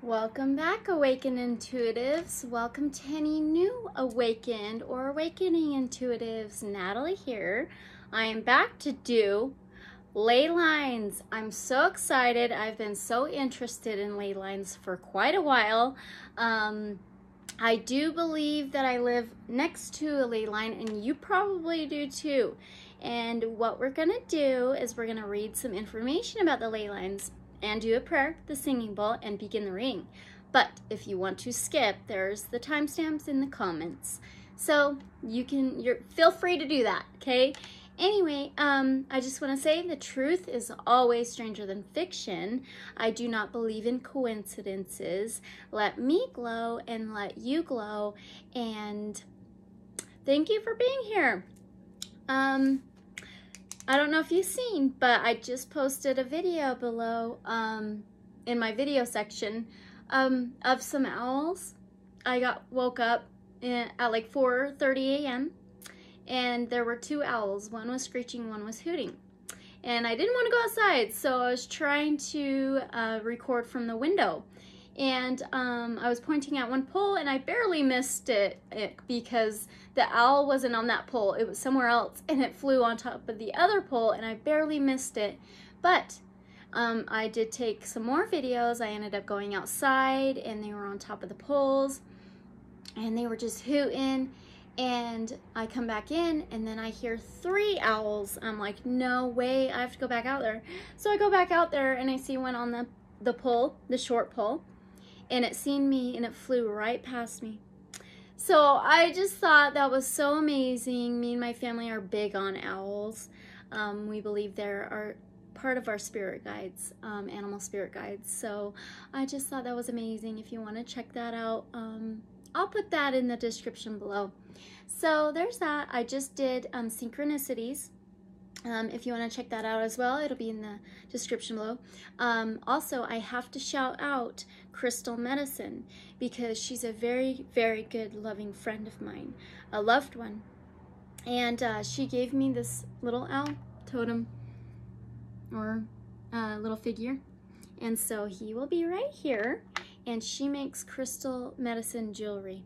Welcome back, Awakened Intuitives. Welcome to any new awakened or awakening intuitives. Natalie here. I am back to do ley lines. I'm so excited. I've been so interested in ley lines for quite a while. I do believe that I live next to a ley line, and you probably do too. And what we're going to do is we're going to read some information about the ley lines and do a prayer, the singing bowl, and begin the reading. But if you want to skip, there's the timestamps in the comments. So feel free to do that, okay? Anyway, I just want to say the truth is always stranger than fiction. I do not believe in coincidences. Let me glow and let you glow. And thank you for being here. I don't know if you've seen, but I just posted a video below in my video section of some owls. I woke up at like 4:30 a.m. and there were two owls. One was screeching, one was hooting. And I didn't want to go outside, so I was trying to record from the window. And I was pointing at one pole, and I barely missed it because the owl wasn't on that pole. It was somewhere else, and it flew on top of the other pole, and I barely missed it. But I did take some more videos. I ended up going outside, and they were on top of the poles, and they were just hooting. And I come back in, and then I hear three owls. I'm like, no way, I have to go back out there. So I go back out there, and I see one on the pole, the short pole. And it seen me, and it flew right past me. So I just thought that was so amazing. Me and my family are big on owls. We believe they're part of our spirit guides, animal spirit guides. So I just thought that was amazing. If you want to check that out, I'll put that in the description below. So there's that. I just did Synchronicities. If you want to check that out as well, it'll be in the description below. Also, I have to shout out Crystal Medicine because she's a very, very good, loving friend of mine, a loved one. And she gave me this little owl totem or little figure. And so he will be right here. And she makes crystal medicine jewelry.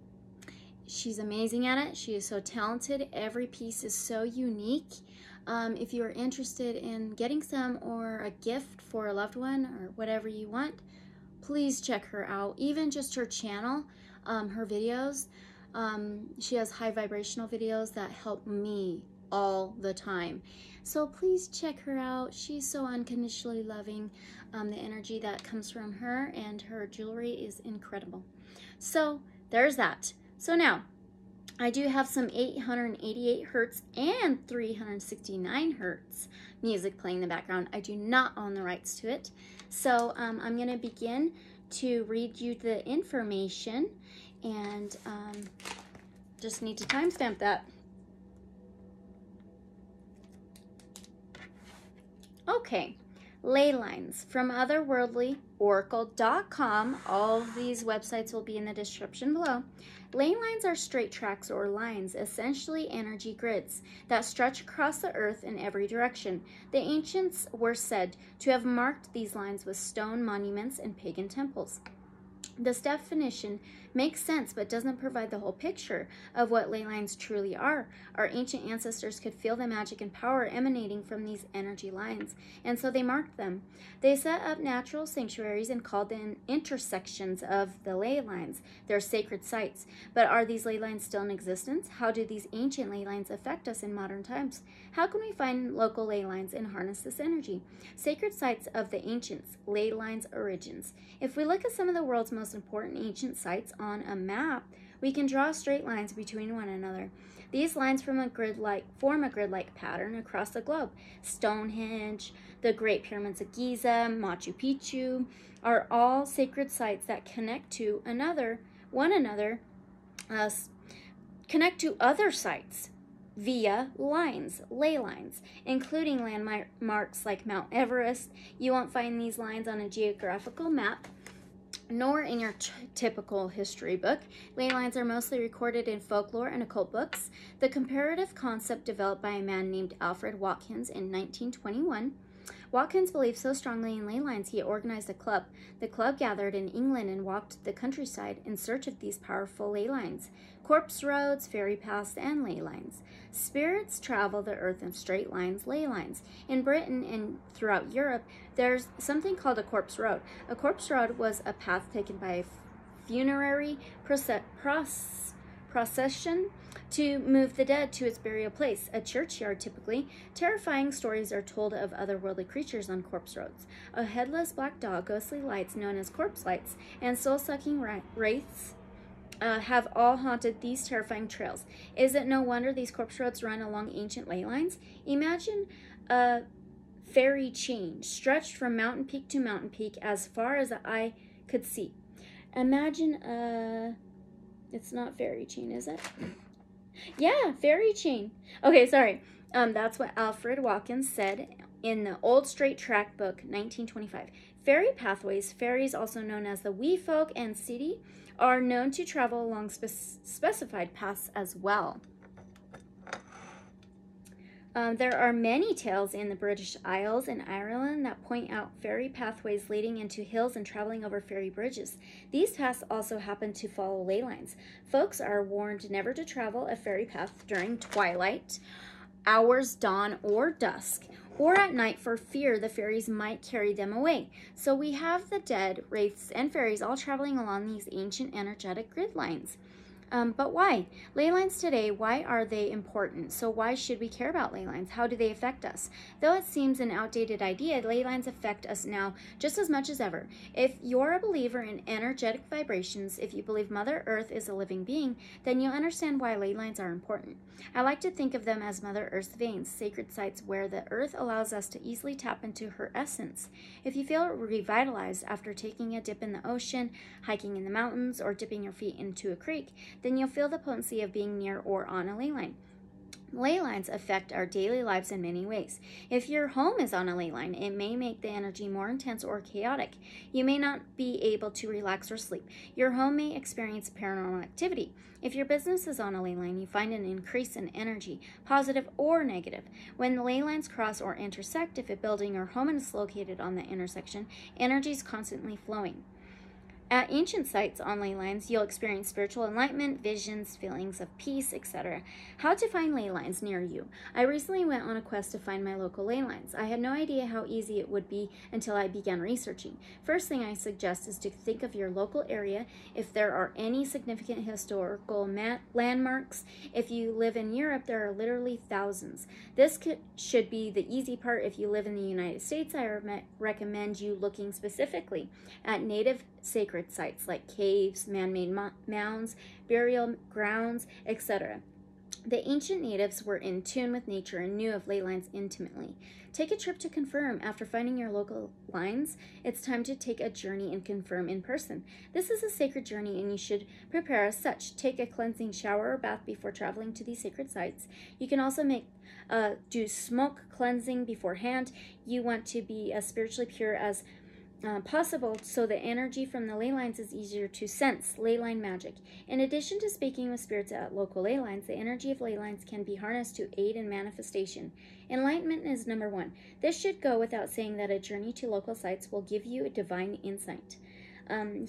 She's amazing at it. She is so talented. Every piece is so unique. If you are interested in getting some or a gift for a loved one or whatever you want, please check her out. Even just her channel, her videos. She has high vibrational videos that help me all the time. So please check her out. She's so unconditionally loving. The energy that comes from her and her jewelry is incredible. So there's that. So now, I do have some 888 hertz and 369 hertz music playing in the background. I do not own the rights to it. So I'm going to begin to read you the information, and just need to timestamp that. Okay, ley lines from otherworldlyoracle.com. All of these websites will be in the description below. Ley lines are straight tracks or lines, essentially energy grids, that stretch across the earth in every direction. The ancients were said to have marked these lines with stone monuments and pagan temples. This definition makes sense, but doesn't provide the whole picture of what ley lines truly are. Our ancient ancestors could feel the magic and power emanating from these energy lines, and so they marked them. They set up natural sanctuaries and called them intersections of the ley lines. They're sacred sites. But are these ley lines still in existence? How do these ancient ley lines affect us in modern times? How can we find local ley lines and harness this energy? Sacred sites of the ancients, ley lines origins. If we look at some of the world's most important ancient sites on a map, we can draw straight lines between one another. These lines form a grid-like pattern across the globe. Stonehenge, the Great Pyramids of Giza, Machu Picchu are all sacred sites that connect to connect to other sites via lines, ley lines, including landmarks like Mount Everest. You won't find these lines on a geographical map, nor in your typical history book. Ley lines are mostly recorded in folklore and occult books. The comparative concept developed by a man named Alfred Watkins in 1921 Watkins believed so strongly in ley lines he organized a club. The club gathered in England and walked the countryside in search of these powerful ley lines. Corpse roads, fairy paths, and ley lines. Spirits travel the earth in straight lines, ley lines. In Britain and throughout Europe, there's something called a corpse road. A corpse road was a path taken by a funerary procession to move the dead to its burial place, a churchyard typically. Terrifying stories are told of otherworldly creatures on corpse roads. A headless black dog, ghostly lights known as corpse lights, and soul-sucking wraiths have all haunted these terrifying trails. Is it no wonder these corpse roads run along ancient ley lines? Imagine a fairy chain stretched from mountain peak to mountain peak as far as the eye could see. Imagine it's not fairy chain, is it? Yeah, fairy chain. Okay, sorry. That's what Alfred Watkins said in the Old Straight Track book, 1925. Fairy pathways, fairies also known as the wee folk and city, are known to travel along specified paths as well. There are many tales in the British Isles and Ireland that point out fairy pathways leading into hills and traveling over fairy bridges. These paths also happen to follow ley lines. Folks are warned never to travel a fairy path during twilight hours, dawn, or dusk, or at night for fear the fairies might carry them away. So we have the dead, wraiths, and fairies all traveling along these ancient energetic grid lines. But why? Ley lines today, why are they important? So why should we care about ley lines? How do they affect us? Though it seems an outdated idea, ley lines affect us now just as much as ever. If you're a believer in energetic vibrations, if you believe Mother Earth is a living being, then you'll understand why ley lines are important. I like to think of them as Mother Earth's veins, sacred sites where the earth allows us to easily tap into her essence. If you feel revitalized after taking a dip in the ocean, hiking in the mountains, or dipping your feet into a creek, then you'll feel the potency of being near or on a ley line. Ley lines affect our daily lives in many ways. If your home is on a ley line, it may make the energy more intense or chaotic. You may not be able to relax or sleep. Your home may experience paranormal activity. If your business is on a ley line, you find an increase in energy, positive or negative. When the ley lines cross or intersect, if a building or home is located on the intersection, energy is constantly flowing. At ancient sites on ley lines, you'll experience spiritual enlightenment, visions, feelings of peace, etc. How to find ley lines near you. I recently went on a quest to find my local ley lines. I had no idea how easy it would be until I began researching. First thing I suggest is to think of your local area, if there are any significant historical landmarks. If you live in Europe, there are literally thousands. This should be the easy part. If you live in the United States, I recommend you looking specifically at native sacred sites like caves, man-made mounds, burial grounds, etc. The ancient natives were in tune with nature and knew of ley lines intimately. Take a trip to confirm. After finding your local lines, it's time to take a journey and confirm in person. This is a sacred journey and you should prepare as such. Take a cleansing shower or bath before traveling to these sacred sites. You can also do smoke cleansing beforehand. You want to be as spiritually pure as possible, so the energy from the ley lines is easier to sense. Ley line magic. In addition to speaking with spirits at local ley lines, the energy of ley lines can be harnessed to aid in manifestation. Enlightenment is number one. This should go without saying that a journey to local sites will give you a divine insight.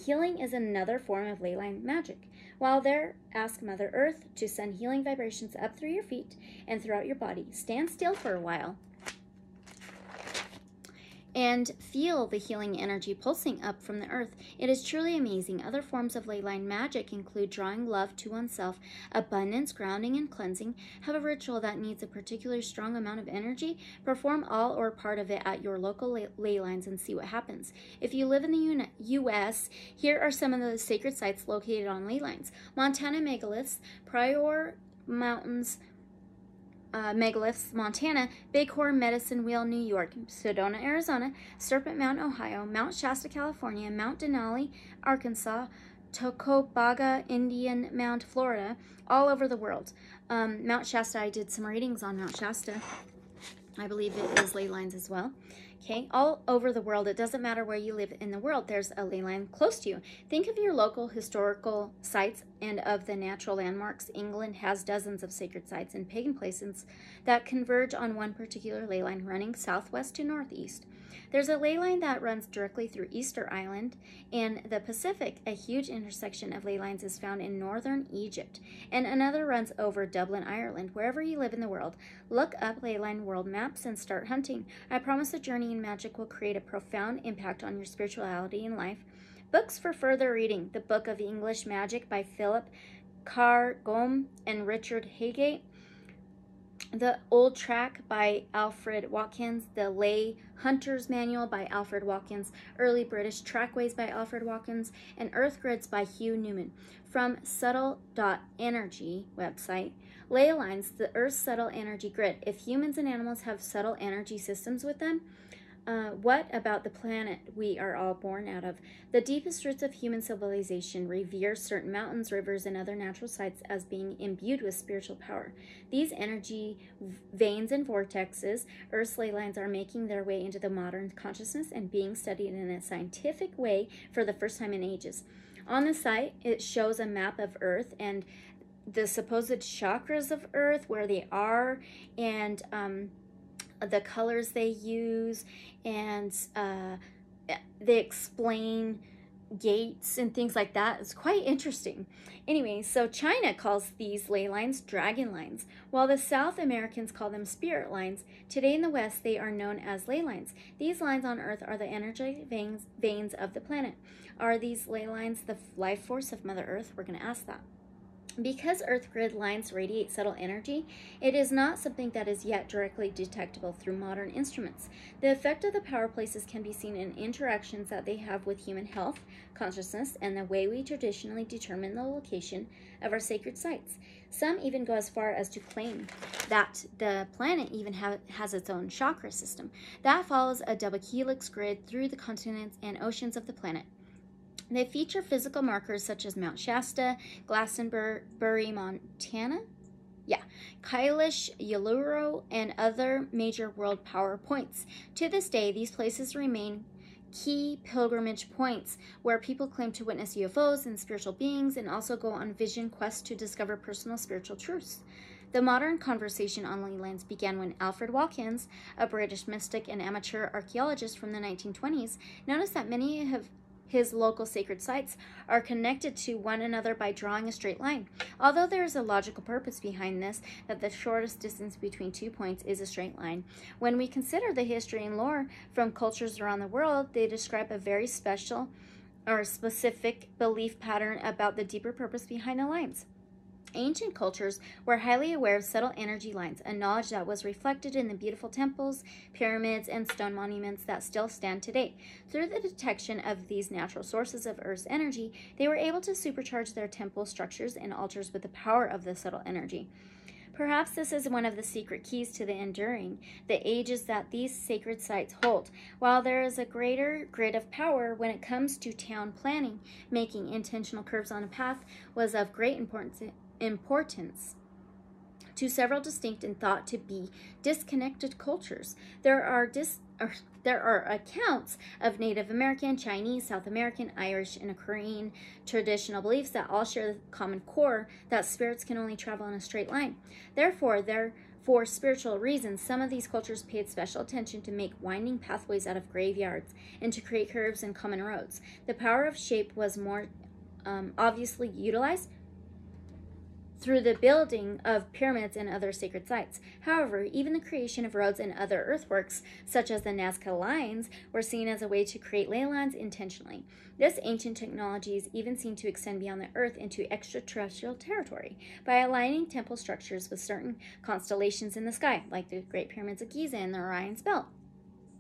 Healing is another form of ley line magic. While there, ask Mother Earth to send healing vibrations up through your feet and throughout your body. Stand still for a while and feel the healing energy pulsing up from the earth. It is truly amazing. Other forms of ley line magic include drawing love to oneself, abundance, grounding, and cleansing. Have a ritual that needs a particularly strong amount of energy. Perform all or part of it at your local ley lines and see what happens. If you live in the U.S., here are some of the sacred sites located on ley lines. Montana megaliths, Pryor Mountains, megaliths, Montana, Bighorn Medicine Wheel, New York, Sedona, Arizona, Serpent Mountain, Ohio, Mount Shasta, California, Mount Denali, Arkansas, Tocobaga Indian Mound, Florida, all over the world. Mount Shasta, I did some readings on Mount Shasta. I believe it is ley lines as well. Okay, all over the world, it doesn't matter where you live in the world, there's a ley line close to you. Think of your local historical sites and of the natural landmarks. England has dozens of sacred sites and pagan places that converge on one particular ley line running southwest to northeast. There's a ley line that runs directly through Easter Island. In the Pacific, a huge intersection of ley lines is found in northern Egypt, and another runs over Dublin, Ireland. Wherever you live in the world, look up ley line world maps and start hunting. I promise a journey in magic will create a profound impact on your spirituality and life. Books for further reading: The Book of English Magic by Philip Carr-Gomm and Richard Haggate, The Old Track by Alfred Watkins, The Lay Hunter's Manual by Alfred Watkins, Early British Trackways by Alfred Watkins, and Earth Grids by Hugh Newman. From subtle.energy website, Ley Lines, the Earth's subtle energy grid. If humans and animals have subtle energy systems with them, what about the planet we are all born out of? The deepest roots of human civilization revere certain mountains, rivers, and other natural sites as being imbued with spiritual power. These energy veins and vortexes, Earth's ley lines, are making their way into the modern consciousness and being studied in a scientific way for the first time in ages. On the site, it shows a map of Earth and the supposed chakras of Earth, where they are, and the colors they use, and they explain gates and things like that. It's quite interesting. Anyway, so China calls these ley lines dragon lines, while the South Americans call them spirit lines. Today in the West, they are known as ley lines. These lines on Earth are the energy veins of the planet. Are these ley lines the life force of Mother Earth? We're going to ask that. Because Earth grid lines radiate subtle energy, it is not something that is yet directly detectable through modern instruments. The effect of the power places can be seen in interactions that they have with human health, consciousness, and the way we traditionally determine the location of our sacred sites. Some even go as far as to claim that the planet even has its own chakra system that follows a double helix grid through the continents and oceans of the planet. They feature physical markers such as Mount Shasta, Glastonbury, Montana, Kailash, Uluru, and other major world power points. To this day, these places remain key pilgrimage points where people claim to witness UFOs and spiritual beings, and also go on vision quests to discover personal spiritual truths. The modern conversation on ley lines began when Alfred Watkins, a British mystic and amateur archaeologist from the 1920s, noticed that many of his local sacred sites are connected to one another by drawing a straight line. Although there is a logical purpose behind this, that the shortest distance between 2 points is a straight line. When we consider the history and lore from cultures around the world, they describe a very special or specific belief pattern about the deeper purpose behind the lines. Ancient cultures were highly aware of subtle energy lines, a knowledge that was reflected in the beautiful temples, pyramids, and stone monuments that still stand today. Through the detection of these natural sources of Earth's energy, they were able to supercharge their temple structures and altars with the power of the subtle energy. Perhaps this is one of the secret keys to the enduring, the ages that these sacred sites hold. While there is a greater grid of power when it comes to town planning, making intentional curves on a path was of great importance to several distinct and thought to be disconnected cultures. There are accounts of Native American, Chinese, South American, Irish, and Korean traditional beliefs that all share the common core that spirits can only travel in a straight line. Therefore, for spiritual reasons, some of these cultures paid special attention to make winding pathways out of graveyards and to create curves and common roads. The power of shape was more obviously utilized through the building of pyramids and other sacred sites. However, even the creation of roads and other earthworks, such as the Nazca lines, were seen as a way to create ley lines intentionally. This ancient technology is even seen to extend beyond the Earth into extraterrestrial territory by aligning temple structures with certain constellations in the sky, like the Great Pyramids of Giza and the Orion's Belt.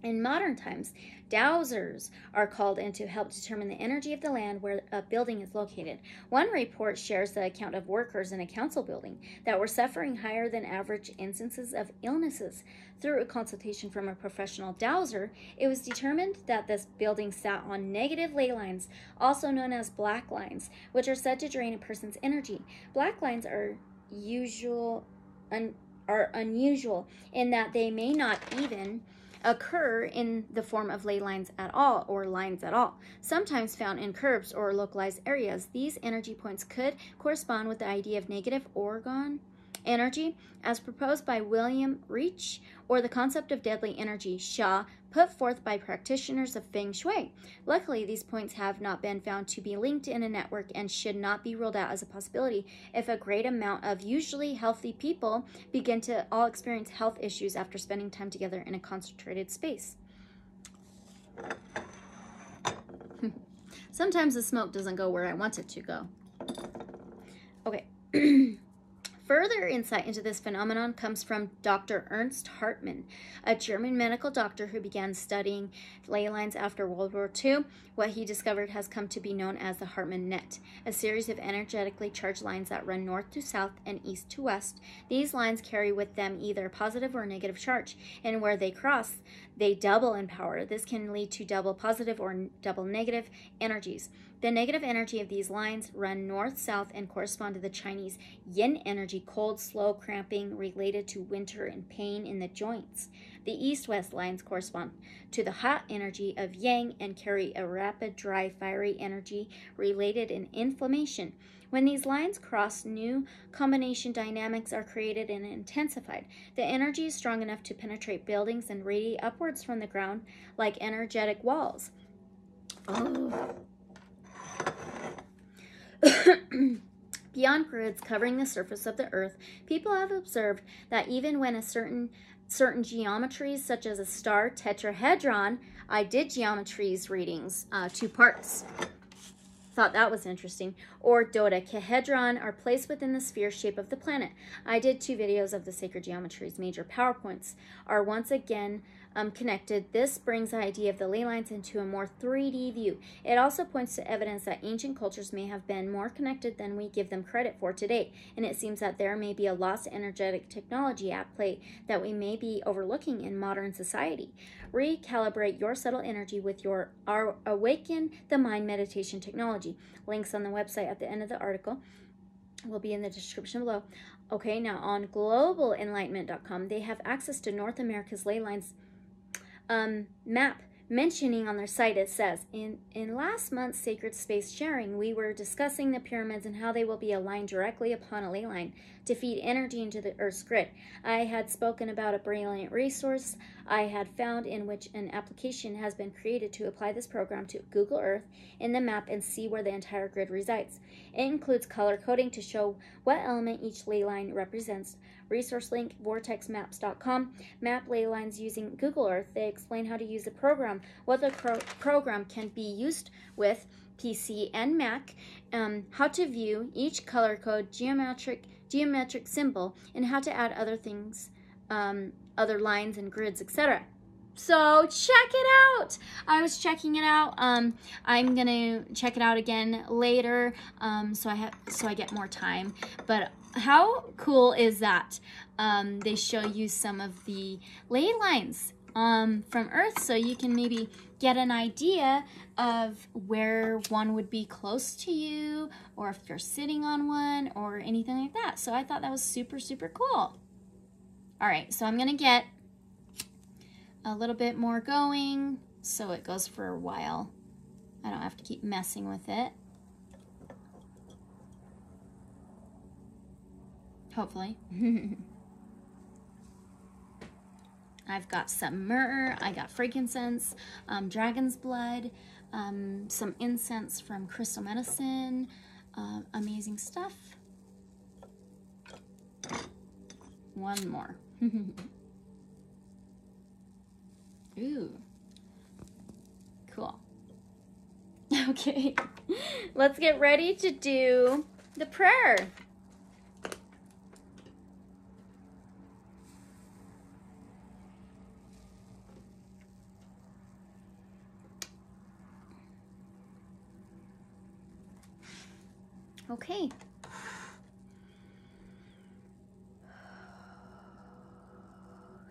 In modern times, dowsers are called in to help determine the energy of the land where a building is located. One report shares the account of workers in a council building that were suffering higher than average instances of illnesses. Through a consultation from a professional dowser, it was determined that this building sat on negative ley lines, also known as black lines, which are said to drain a person's energy. Black lines are unusual in that they may not even occur in the form of ley lines at all, or lines at all, sometimes found in curves or localized areas. These energy points could correspond with the idea of negative orgone energy as proposed by William Reich, or the concept of deadly energy, Sha, put forth by practitioners of Feng Shui. Luckily, these points have not been found to be linked in a network and should not be ruled out as a possibility if a great amount of usually healthy people begin to all experience health issues after spending time together in a concentrated space. Sometimes the smoke doesn't go where I want it to go. Okay. Further insight into this phenomenon comes from Dr. Ernst Hartmann, a German medical doctor who began studying ley lines after World War II. What he discovered has come to be known as the Hartmann net, a series of energetically charged lines that run north to south and east to west. These lines carry with them either positive or negative charge, and where they cross, they double in power. This can lead to double positive or double negative energies. The negative energy of these lines run north-south and correspond to the Chinese yin energy, cold, slow, cramping, related to winter and pain in the joints. The east-west lines correspond to the hot energy of yang and carry a rapid, dry, fiery energy related in inflammation. When these lines cross, new combination dynamics are created and intensified. The energy is strong enough to penetrate buildings and radiate upwards from the ground like energetic walls. Oh. Beyond grids covering the surface of the earth, people have observed that even when a certain geometries, such as a star tetrahedron, I did geometries readings, 2 parts. Thought that was interesting. Or dodecahedron are placed within the sphere shape of the planet. I did 2 videos of the sacred geometries. Major PowerPoints are once again connected. This brings the idea of the ley lines into a more 3D view. It also points to evidence that ancient cultures may have been more connected than we give them credit for today, and it seems that there may be a lost energetic technology at play that we may be overlooking in modern society. Recalibrate your subtle energy with your Awaken the Mind meditation technology. Links on the website at the end of the article will be in the description below. Okay, now on globalenlightenment.com, they have access to North America's ley lines map. Mentioning on their site, it says, in last month's Sacred Space Sharing, we were discussing the pyramids and how they will be aligned directly upon a ley line to feed energy into the Earth's grid. I had spoken about a brilliant resource I had found in which an application has been created to apply this program to Google Earth in the map and see where the entire grid resides. It includes color coding to show what element each ley line represents. Resource link, vortexmaps.com. Map ley lines using Google Earth. They explain how to use the program, what the program can be used with PC and Mac, how to view each color code, geometric symbol, and how to add other things, other lines and grids, etc. So check it out. I was checking it out. I'm gonna check it out again later, so I get more time. But how cool is that? They show you some of the ley lines from Earth, so you can maybe get an idea of where one would be close to you, or if you're sitting on one, or anything like that. So I thought that was super, super cool. All right, so I'm gonna get a little bit more going so it goes for a while. I don't have to keep messing with it. Hopefully. I've got some myrrh, I got frankincense, dragon's blood, some incense from Crystal Medicine, amazing stuff. One more. Ooh, cool. Okay, let's get ready to do the prayer. Okay.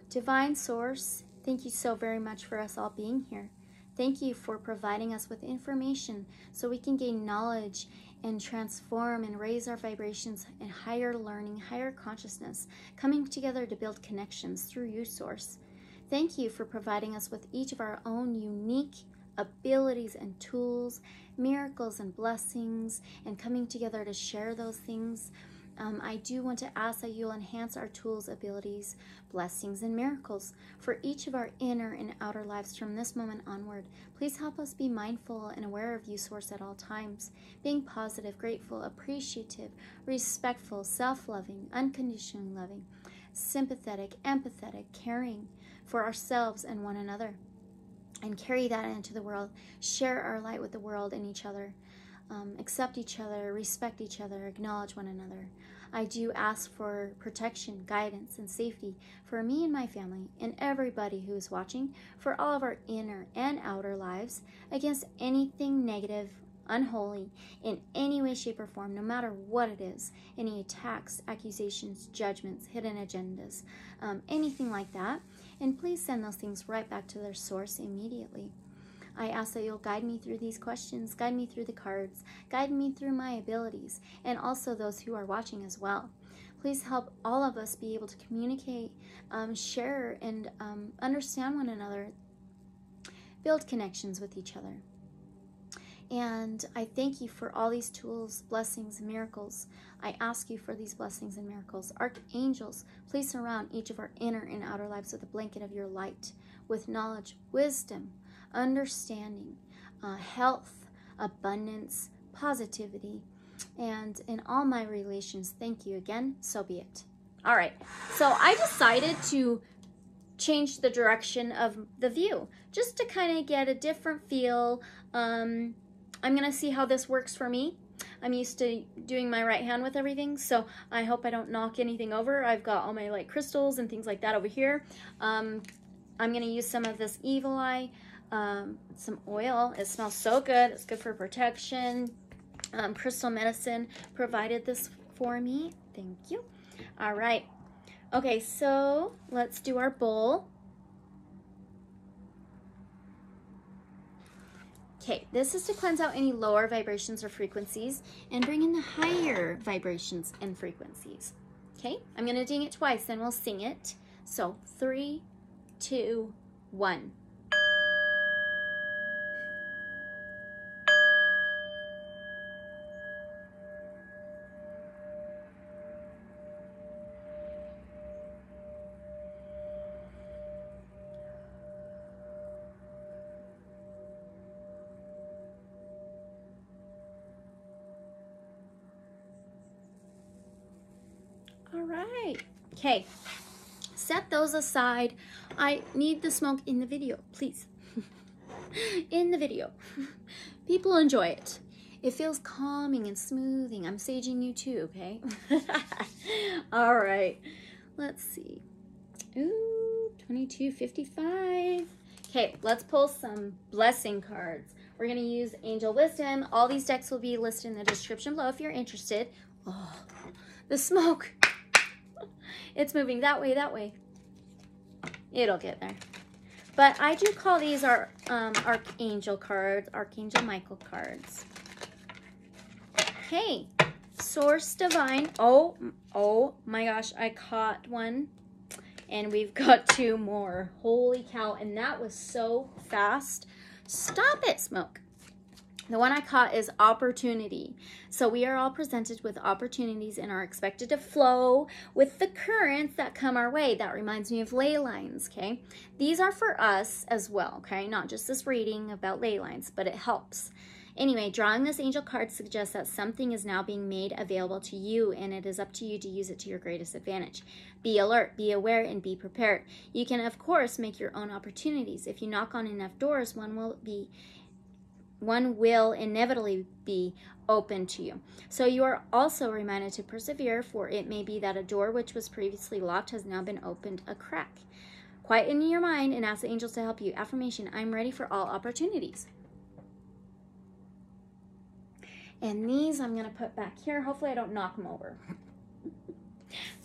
Divine Source, thank you so very much for us all being here. Thank you for providing us with information so we can gain knowledge and transform and raise our vibrations in higher learning, higher consciousness, coming together to build connections through you, Source. Thank you for providing us with each of our own unique abilities and tools, miracles and blessings, and coming together to share those things. I do want to ask that you'll enhance our tools, abilities, blessings, and miracles for each of our inner and outer lives from this moment onward. Please help us be mindful and aware of you, Source, at all times, being positive, grateful, appreciative, respectful, self-loving, unconditionally loving, sympathetic, empathetic, caring for ourselves and one another, and carry that into the world. Share our light with the world and each other. Accept each other, respect each other, acknowledge one another. I do ask for protection, guidance, and safety for me and my family and everybody who is watching, for all of our inner and outer lives, against anything negative, unholy, in any way, shape, or form, no matter what it is, any attacks, accusations, judgments, hidden agendas, anything like that. And please send those things right back to their source immediately. I ask that you'll guide me through these questions, guide me through the cards, guide me through my abilities, and also those who are watching as well. Please help all of us be able to communicate, share, and understand one another, build connections with each other. And I thank you for all these tools, blessings, and miracles. I ask you for these blessings and miracles. Archangels, please surround each of our inner and outer lives with a blanket of your light, with knowledge, wisdom, understanding, health, abundance, positivity, and in all my relations. Thank you again. So be it. All right. So I decided to change the direction of the view just to kind of get a different feel. I'm going to see how this works for me. I'm used to doing my right hand with everything, so I hope I don't knock anything over. I've got all my like crystals and things like that over here. I'm going to use some of this Evil Eye, some oil. It smells so good. It's good for protection. Crystal Medicine provided this for me. Thank you. All right. Okay, so let's do our bowl. Okay, this is to cleanse out any lower vibrations or frequencies and bring in the higher vibrations and frequencies. Okay, I'm going to ding it twice, then we'll sing it. So 3, 2, 1. All right. Okay. Set those aside. I need the smoke in the video, please. In the video. People enjoy it. It feels calming and smoothing. I'm saging you too, okay? All right. Let's see. Ooh, 2255. Okay, let's pull some blessing cards. We're going to use Angel Wisdom. All these decks will be listed in the description below if you're interested. Oh, the smoke. It's moving that way, that way. It'll get there. But I do call these our Archangel cards, Archangel Michael cards. Okay, Source Divine. Oh my gosh, I caught one. And we've got 2 more. Holy cow, and that was so fast. Stop it, smoke. The one I caught is opportunity. So we are all presented with opportunities and are expected to flow with the currents that come our way. That reminds me of ley lines, okay? These are for us as well, okay? Not just this reading about ley lines, but it helps. Anyway, drawing this angel card suggests that something is now being made available to you, and it is up to you to use it to your greatest advantage. Be alert, be aware, and be prepared. You can, of course, make your own opportunities. If you knock on enough doors, one will inevitably be open to you. So you are also reminded to persevere, for it may be that a door which was previously locked has now been opened a crack. Quieten your mind and ask the angels to help you. Affirmation: I'm ready for all opportunities. And these I'm going to put back here. Hopefully I don't knock them over.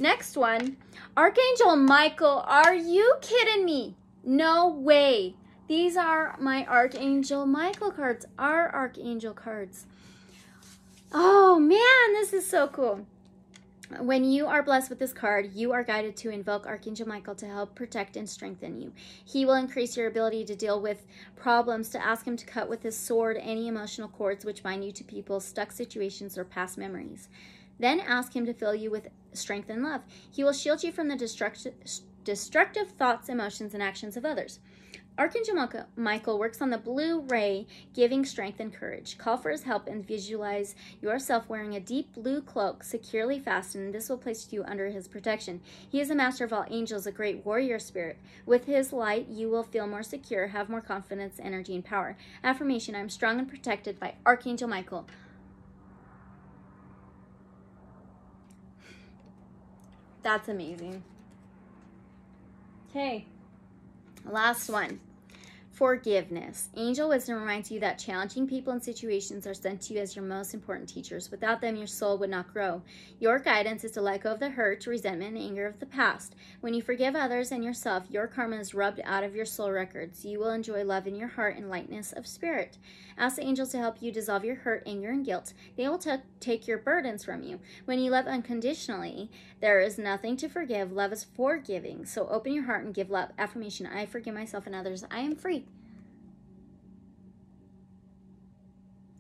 Next one, Archangel Michael. Are you kidding me? No way. These are my Archangel Michael cards, our Archangel cards. Oh man, this is so cool. When you are blessed with this card, you are guided to invoke Archangel Michael to help protect and strengthen you. He will increase your ability to deal with problems, to ask him to cut with his sword any emotional cords which bind you to people, stuck situations, or past memories. Then ask him to fill you with strength and love. He will shield you from the destructive thoughts, emotions, and actions of others. Archangel Michael works on the blue ray, giving strength and courage. Call for his help and visualize yourself wearing a deep blue cloak, securely fastened. This will place you under his protection. He is a master of all angels, a great warrior spirit. With his light, you will feel more secure, have more confidence, energy, and power. Affirmation: I'm strong and protected by Archangel Michael. That's amazing. Okay. Last one, forgiveness. Angel Wisdom reminds you that challenging people and situations are sent to you as your most important teachers. Without them, your soul would not grow. Your guidance is to let go of the hurt, resentment, and anger of the past. When you forgive others and yourself, your karma is rubbed out of your soul records. You will enjoy love in your heart and lightness of spirit. Ask the angels to help you dissolve your hurt, anger, and guilt. They will take your burdens from you. When you love unconditionally, there is nothing to forgive. Love is forgiving. So open your heart and give love. Affirmation: I forgive myself and others. I am free.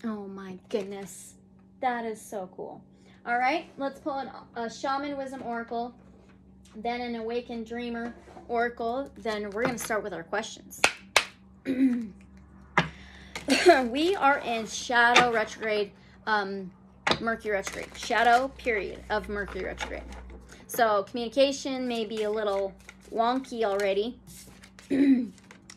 Oh my goodness. That is so cool. All right, let's pull a Shaman Wisdom Oracle, then an Awakened Dreamer Oracle. Then we're going to start with our questions. We are in shadow retrograde, Mercury retrograde, shadow period of Mercury retrograde. So communication may be a little wonky already. And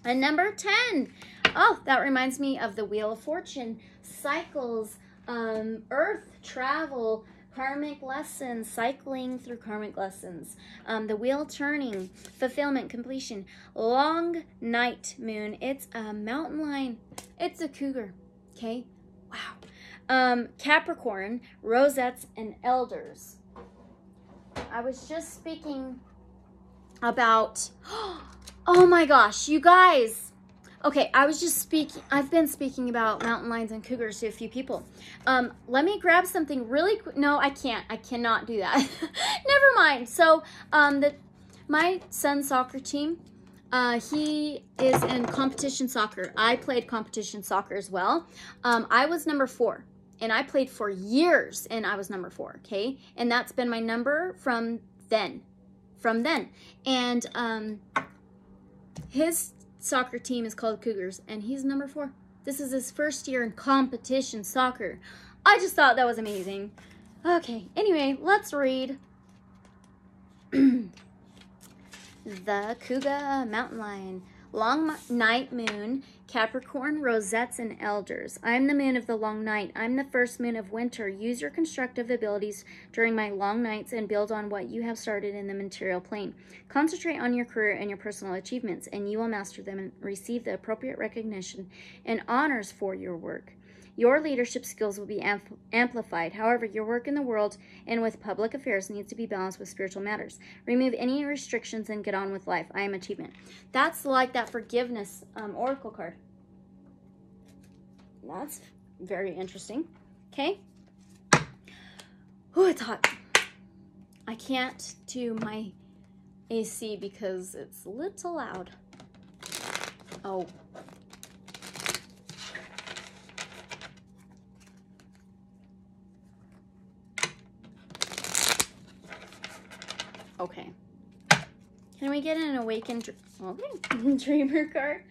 number 10. Oh, that reminds me of the Wheel of Fortune. Cycles, earth, travel, karmic lessons, cycling through karmic lessons. The wheel turning, fulfillment, completion. Long night moon. It's a mountain lion. It's a cougar. Okay? Wow. Capricorn, rosettes, and elders. I was just speaking about... Oh my gosh, you guys. Okay, I've been speaking about mountain lions and cougars to a few people. Let me grab something really quick. No, I can't. I cannot do that. Never mind. So, my son's soccer team, he is in competition soccer. I played competition soccer as well. I was number 4, and I played for years, and I was number 4, okay? And that's been my number from then. And his soccer team is called Cougars, and he's number 4. This is his first year in competition soccer. I just thought that was amazing. Okay, anyway, let's read the Cougar Mountain Lion. Long night moon, Capricorn, rosettes, and elders. I'm the moon of the long night. I'm the first moon of winter. Use your constructive abilities during my long nights and build on what you have started in the material plane. Concentrate on your career and your personal achievements, and you will master them and receive the appropriate recognition and honors for your work. Your leadership skills will be amplified. However, your work in the world and with public affairs needs to be balanced with spiritual matters. Remove any restrictions and get on with life. I am achievement. That's like that forgiveness oracle card. That's very interesting. Okay. Oh, it's hot. I can't do my AC because it's a little loud. Oh. Okay. Can we get an Awakened Dreamer card?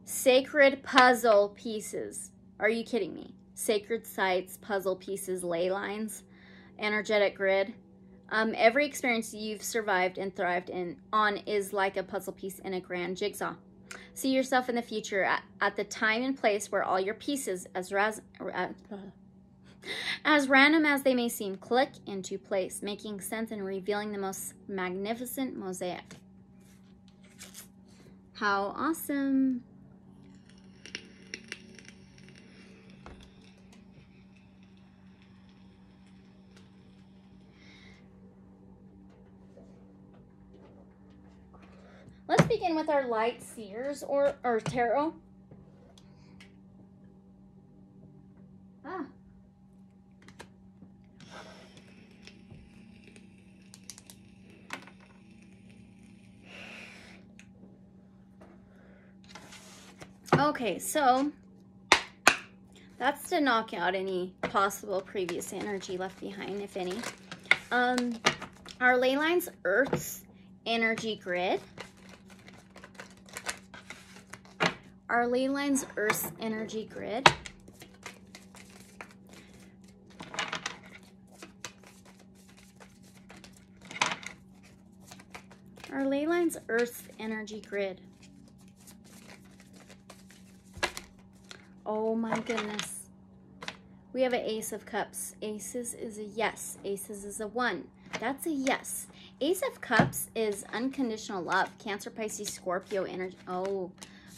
Sacred puzzle pieces. Are you kidding me? Sacred sites, puzzle pieces, ley lines, energetic grid. Every experience you've survived and thrived on is like a puzzle piece in a grand jigsaw. See yourself in the future at the time and place where all your pieces, as random as they may seem, click into place, making sense and revealing the most magnificent mosaic. How awesome. Let's begin with our Lightseers or Tarot. Okay, so that's to knock out any possible previous energy left behind, if any. Our Ley Lines Earth's energy grid. Our Ley Lines Earth's energy grid. Our Ley Lines Earth's energy grid. Oh my goodness. We have an Ace of Cups. Aces is a yes. Aces is a 1. That's a yes. Ace of Cups is unconditional love. Cancer, Pisces, Scorpio energy. Oh,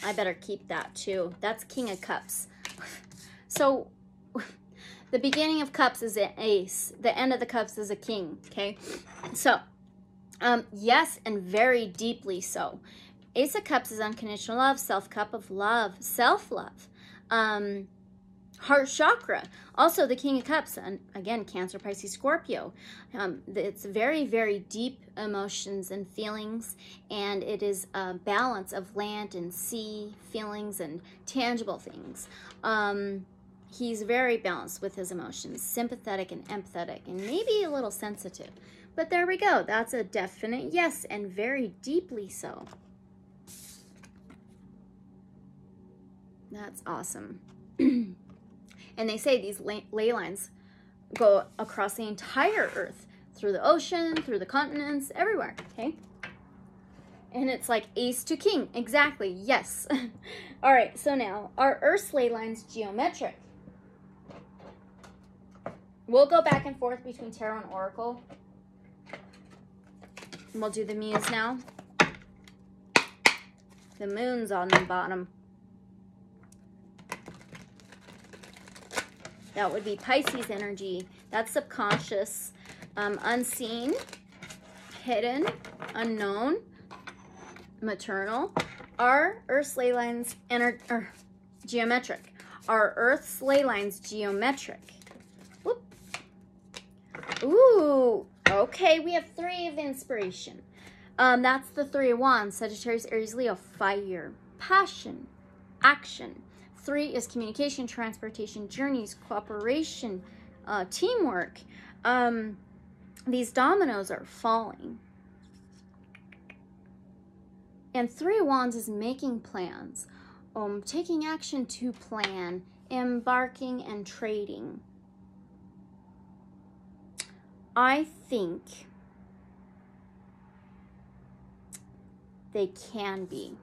I better keep that too. That's King of Cups. So the beginning of Cups is an Ace. The end of the Cups is a King. Okay. So yes, and very deeply so. Ace of Cups is unconditional love. Self-cup of love. Self-love. Heart chakra. Also the King of Cups, and again, Cancer, Pisces, Scorpio. It's very, very deep emotions and feelings, and it is a balance of land and sea feelings and tangible things. He's very balanced with his emotions, sympathetic and empathetic, and maybe a little sensitive. But there we go. That's a definite yes, and very deeply so. That's awesome. And they say these ley lines go across the entire Earth, through the ocean, through the continents, everywhere, okay? And it's like Ace to King. Exactly, yes. All right, so now our Earth's ley lines geometric. We'll go back and forth between Tarot and Oracle. And we'll do the Muse now. The moon's on the bottom. That would be Pisces energy. That's subconscious, unseen, hidden, unknown, maternal. Our Earth's ley lines geometric. Our Earth's ley lines geometric. Whoop. Ooh, okay, we have 3 of inspiration. That's the 3 of Wands, Sagittarius, Aries, Leo. Fire, passion, action. 3 is communication, transportation, journeys, cooperation, teamwork. These dominoes are falling. And 3 of Wands is making plans, taking action to plan, embarking and trading. I think they can be.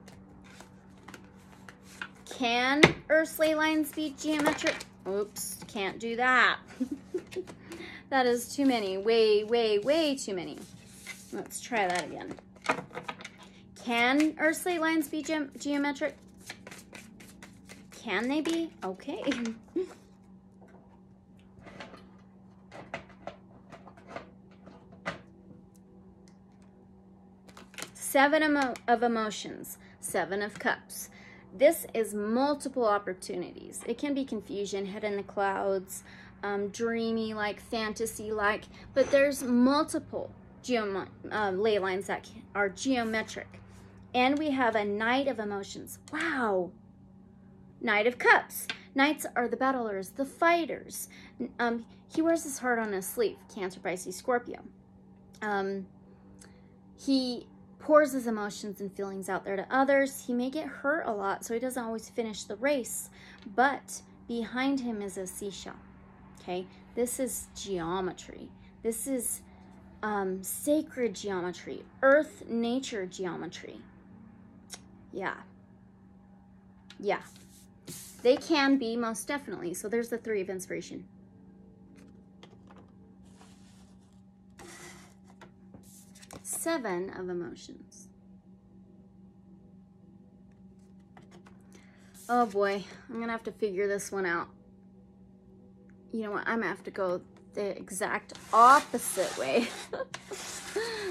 Can Earth's ley lines be geometric? Oops, can't do that. That is too many. Way, way, way too many. Let's try that again. Can Earth's ley lines be geometric? Can they be? Okay. Seven of emotions. 7 of cups. This is multiple opportunities. It can be confusion, head in the clouds, dreamy-like, fantasy-like, but there's multiple ley lines that are geometric. And we have a Knight of emotions. Wow. Knight of cups. Knights are the battlers, the fighters. He wears his heart on his sleeve. Cancer, Pisces, Scorpio. He pours his emotions and feelings out there to others. He may get hurt a lot, so he doesn't always finish the race, but behind him is a seashell. Okay, this is geometry. This is sacred geometry, earth, nature geometry. Yeah. They can be, most definitely. So there's the 3 of inspiration. Seven of emotions. Oh boy, I'm gonna have to figure this one out. You know what, I'm gonna have to go the exact opposite way.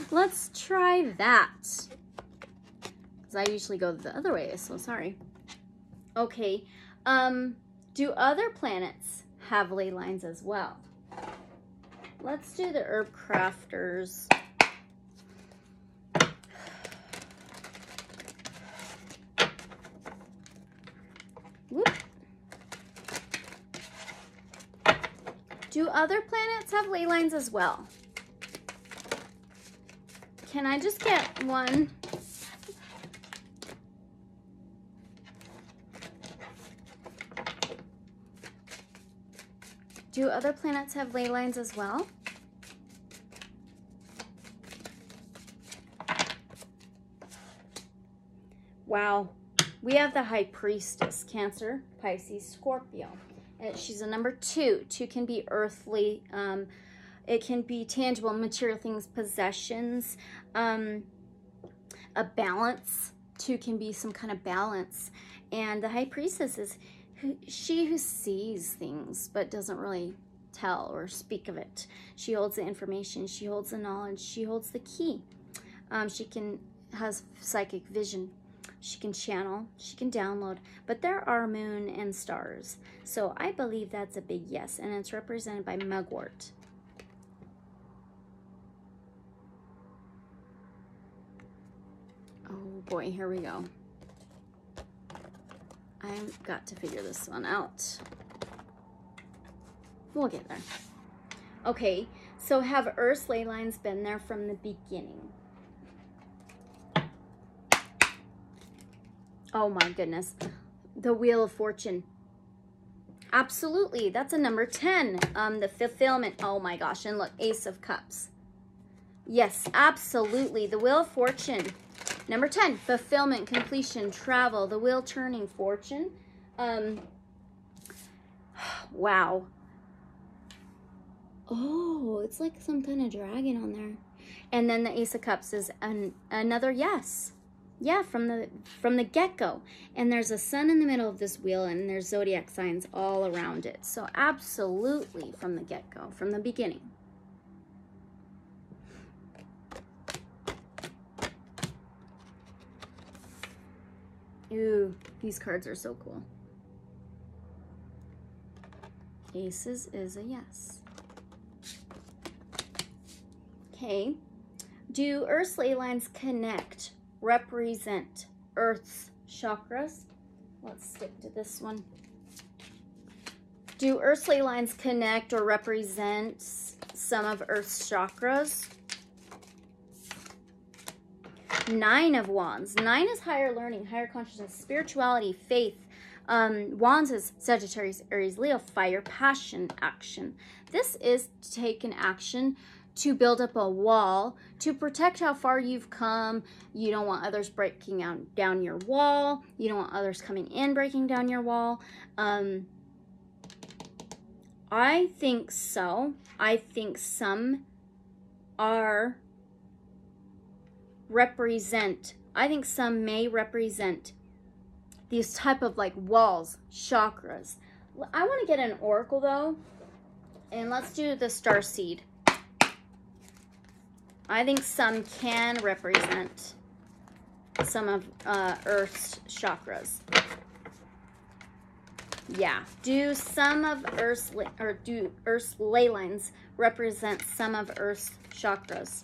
Let's try that. Because I usually go the other way, so sorry. Okay, do other planets have ley lines as well? Let's do the Herbcrafters. Whoop. Do other planets have ley lines as well? Can I just get one? Do other planets have ley lines as well? Wow. We have the High Priestess, Cancer, Pisces, Scorpio. She's a number 2. 2 can be earthly. It can be tangible, material things, possessions, a balance. 2 can be some kind of balance. And the High Priestess is she who sees things but doesn't really tell or speak of it. She holds the information. She holds the knowledge. She holds the key. She has psychic vision. She can channel, she can download, but there are moon and stars. So I believe that's a big yes, and it's represented by mugwort. Oh boy, here we go. I've got to figure this one out. We'll get there. Okay, so have Earth's ley lines been there from the beginning? Oh my goodness. The Wheel of Fortune. Absolutely. That's a number 10. The fulfillment. Oh my gosh. And look, Ace of Cups. Yes, absolutely. The Wheel of Fortune. Number 10. Fulfillment, completion, travel. The wheel turning, fortune. Wow. Oh, it's like some kind of dragon on there. And then the Ace of Cups is another yes. Yeah, from the get-go. And there's a sun in the middle of this wheel, and there's zodiac signs all around it. So absolutely from the get-go, from the beginning. Ooh, these cards are so cool. Aces is a yes. Okay. Do Earth's ley lines connect, represent Earth's chakras? Let's stick to this one. Do Earth's ley lines connect or represent some of Earth's chakras? 9 of Wands. 9 is higher learning, higher consciousness, spirituality, faith. Wands is Sagittarius, Aries, Leo, fire, passion, action. This is to take an action to build up a wall, to protect how far you've come. You don't want others breaking down your wall. You don't want others coming in, breaking down your wall. I think so. I think some are I think some may represent these type of like walls, chakras. I want to get an oracle though, and let's do the Starseed. I think some can represent some of Earth's chakras. Yeah. Do some of Earth's ley lines represent some of Earth's chakras?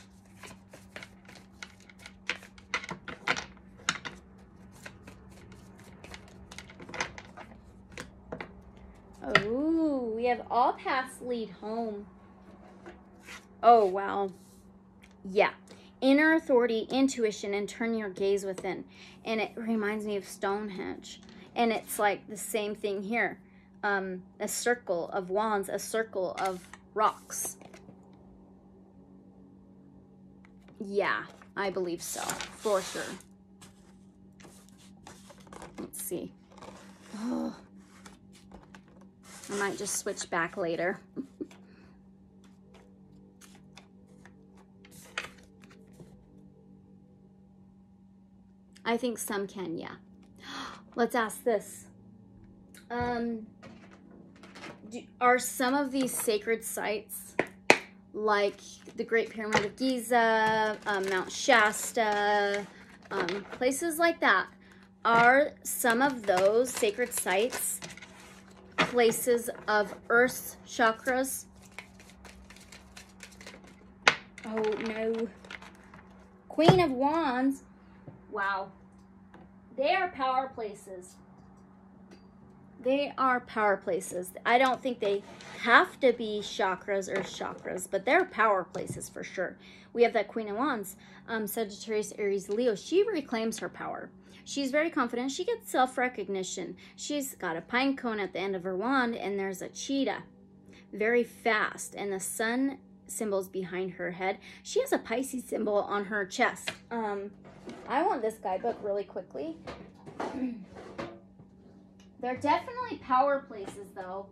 Oh, we have all paths lead home. Oh, wow. Yeah. Inner authority, intuition, and turn your gaze within. And it reminds me of Stonehenge. And it's like the same thing here. A circle of wands, a circle of rocks. Yeah, I believe so. For sure. Let's see. Oh. I might just switch back later. I think some can, yeah. Let's ask this. Are some of these sacred sites, like the Great Pyramid of Giza, Mount Shasta, places like that, are some of those sacred sites places of Earth's chakras? Oh no. Queen of Wands. Wow. They are power places. They are power places. I don't think they have to be chakras or chakras, but they're power places for sure. We have that Queen of Wands, Sagittarius, Aries, Leo. She reclaims her power. She's very confident. She gets self-recognition. She's got a pine cone at the end of her wand, and there's a cheetah. Very fast, and the sun symbol's behind her head. She has a Pisces symbol on her chest. I want this guidebook really quickly. They're definitely power places, though.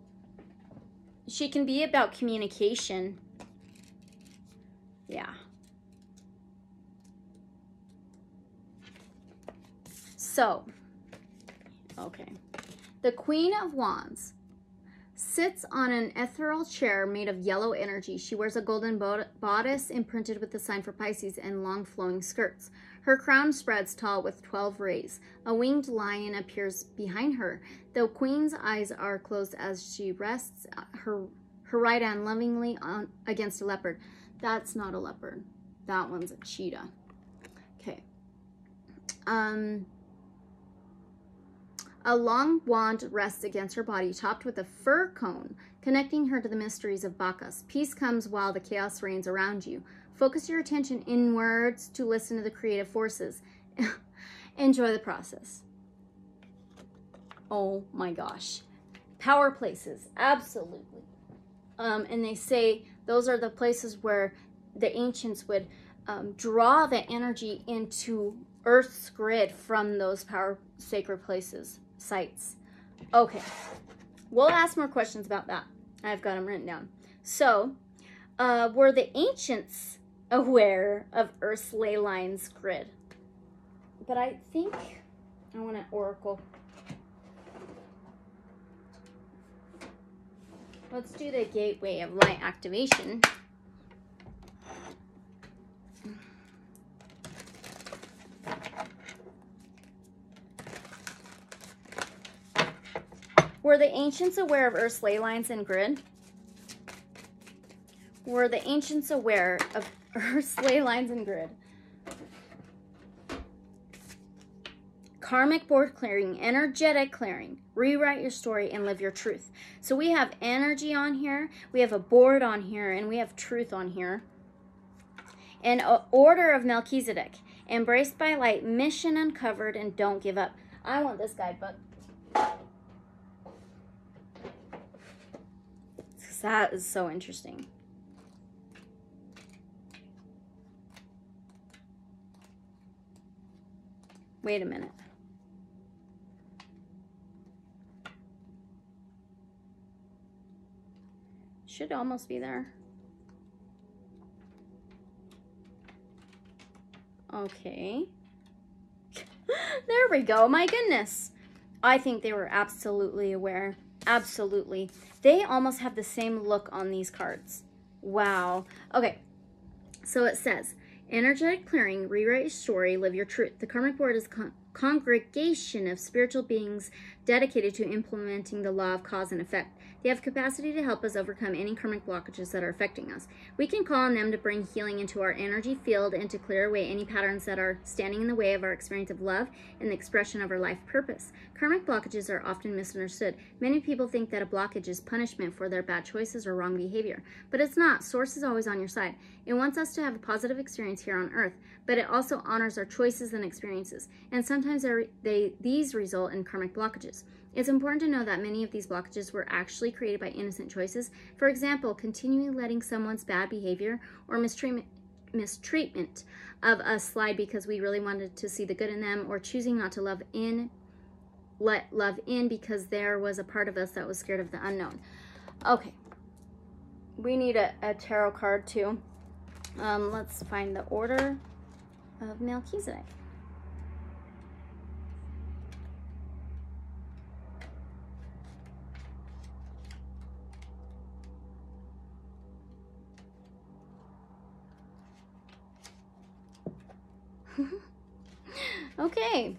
She can be about communication. Yeah. So, okay. The Queen of Wands sits on an ethereal chair made of yellow energy. She wears a golden bodice imprinted with the sign for Pisces and long flowing skirts. Her crown spreads tall with 12 rays. A winged lion appears behind her. The queen's eyes are closed as she rests her right hand lovingly against a leopard. That's not a leopard. That one's a cheetah. Okay. A long wand rests against her body, topped with a fir cone, connecting her to the mysteries of Bacchus. Peace comes while the chaos reigns around you. Focus your attention inwards to listen to the creative forces. Enjoy the process. Oh my gosh. Power places, absolutely. And they say those are the places where the ancients would draw the energy into Earth's grid from those power sacred places, sites. Okay, we'll ask more questions about that. I've got them written down. So, were the ancients aware of Earth's ley lines grid? But I think I want an oracle. Let's do the gateway of light activation. Were the ancients aware of Earth's ley lines and grid? Were the ancients aware of Earth's ley lines and grid? Karmic board clearing, energetic clearing. Rewrite your story and live your truth. So we have energy on here, we have a board on here, and we have truth on here. An order of Melchizedek. Embraced by light, mission uncovered, and don't give up. I want this guidebook. That is so interesting. Wait a minute. Should almost be there. Okay. There we go. My goodness. I think they were absolutely aware. Absolutely. They almost have the same look on these cards. Wow. Okay. So it says, energetic clearing, rewrite your story, live your truth. The karmic board is a congregation of spiritual beings dedicated to implementing the law of cause and effect. They have capacity to help us overcome any karmic blockages that are affecting us. We can call on them to bring healing into our energy field and to clear away any patterns that are standing in the way of our experience of love and the expression of our life purpose. Karmic blockages are often misunderstood. Many people think that a blockage is punishment for their bad choices or wrong behavior, but it's not. Source is always on your side. It wants us to have a positive experience here on earth, but it also honors our choices and experiences, and sometimes these result in karmic blockages. It's important to know that many of these blockages were actually created by innocent choices. For example, continually letting someone's bad behavior or mistreatment of us slide because we really wanted to see the good in them, or choosing not to let love in because there was a part of us that was scared of the unknown. Okay, we need a tarot card too. Let's find the order of Melchizedek. Okay.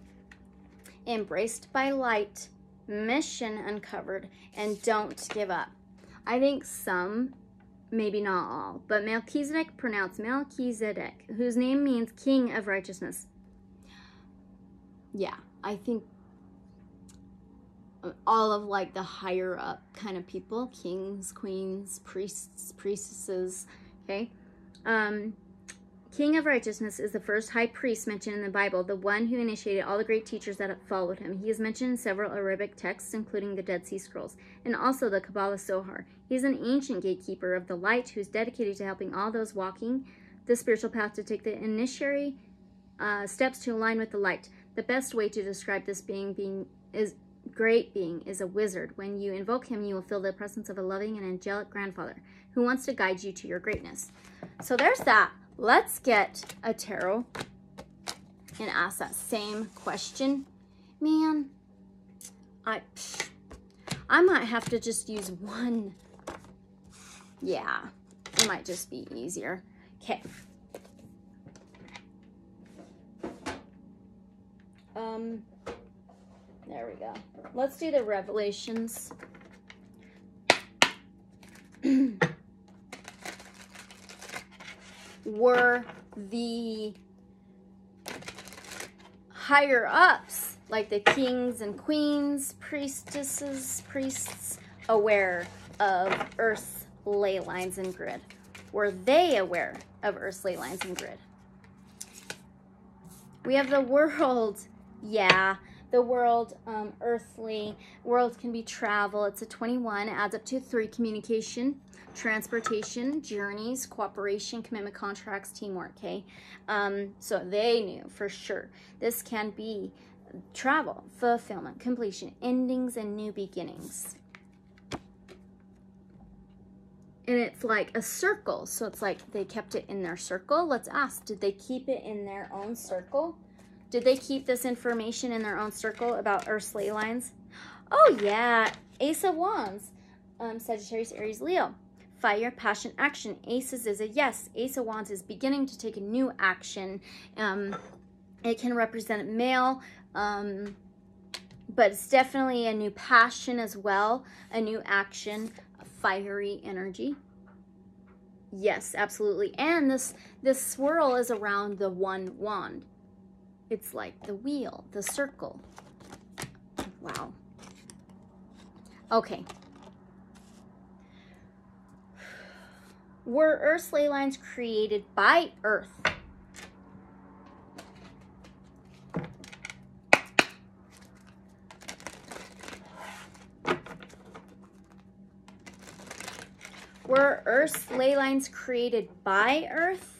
Embraced by light, mission uncovered, and don't give up. I think some, maybe not all, but Melchizedek, pronounced Melchizedek, whose name means king of righteousness. Yeah, I think all of like the higher up kind of people, kings, queens, priests, priestesses, okay? King of Righteousness is the first high priest mentioned in the Bible, the one who initiated all the great teachers that followed him. He is mentioned in several Arabic texts, including the Dead Sea Scrolls, and also the Kabbalah Zohar. He is an ancient gatekeeper of the light who is dedicated to helping all those walking the spiritual path to take the initiatory steps to align with the light. The best way to describe this great being is a wizard. When you invoke him, you will feel the presence of a loving and angelic grandfather who wants to guide you to your greatness. So there's that. Let's get a tarot and ask that same question. Man, I might have to just use one. Yeah, it might just be easier. Okay. There we go. Let's do the revelations. Were the higher ups, like the kings and queens, priestesses, priests, aware of Earth's ley lines and grid? Were they aware of Earth's ley lines and grid? We have the world. Yeah, the world, earthly. World can be travel. It's a 21. It adds up to 3. Communication, transportation, journeys, cooperation, commitment, contracts, teamwork, okay? So they knew for sure. This can be travel, fulfillment, completion, endings, and new beginnings. And it's like a circle. So it's like they kept it in their circle. Let's ask, did they keep it in their own circle? Did they keep this information in their own circle about Earth's ley lines? Oh, yeah. Ace of Wands. Sagittarius, Aries, Leo. Fire, passion, action. Aces is a yes. Ace of Wands is beginning to take a new action. It can represent male, but it's definitely a new passion as well. A new action, a fiery energy. Yes, absolutely. And this swirl is around the one wand. It's like the wheel, the circle. Wow. Okay. Were Earth's ley lines created by Earth? Were Earth's ley lines created by Earth?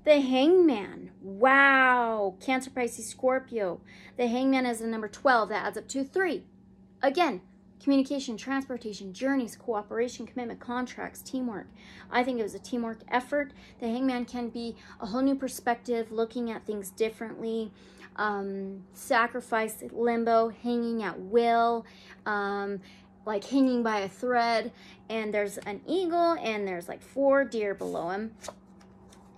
The Hangman. Wow. Cancer, Pisces, Scorpio. The Hangman is the number 12. That adds up to 3. Again, communication, transportation, journeys, cooperation, commitment, contracts, teamwork. I think it was a teamwork effort. The Hangman can be a whole new perspective, looking at things differently. Sacrifice, limbo, hanging at will, like hanging by a thread. And there's an eagle and there's like 4 deer below him.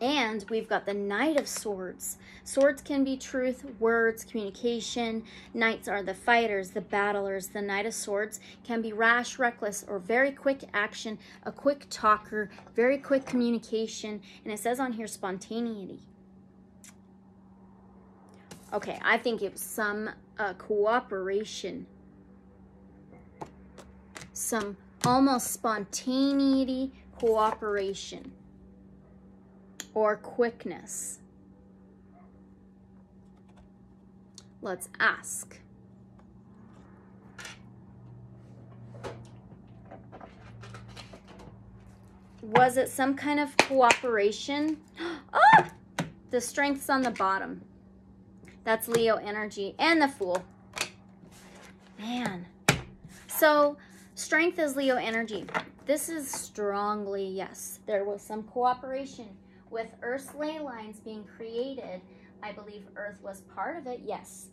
And we've got the Knight of Swords. Swords can be truth, words, communication. Knights are the fighters, the battlers. The Knight of Swords can be rash, reckless, or very quick action, a quick talker, very quick communication. And it says on here, spontaneity. Okay, I think it was some cooperation. Some almost spontaneity, cooperation. Or quickness. Let's ask. Was it some kind of cooperation? Oh! The Strength's on the bottom. That's Leo energy. And the Fool. Man. So, Strength is Leo energy. This is strongly, yes. There was some cooperation. With Earth's ley lines being created, I believe Earth was part of it, yes.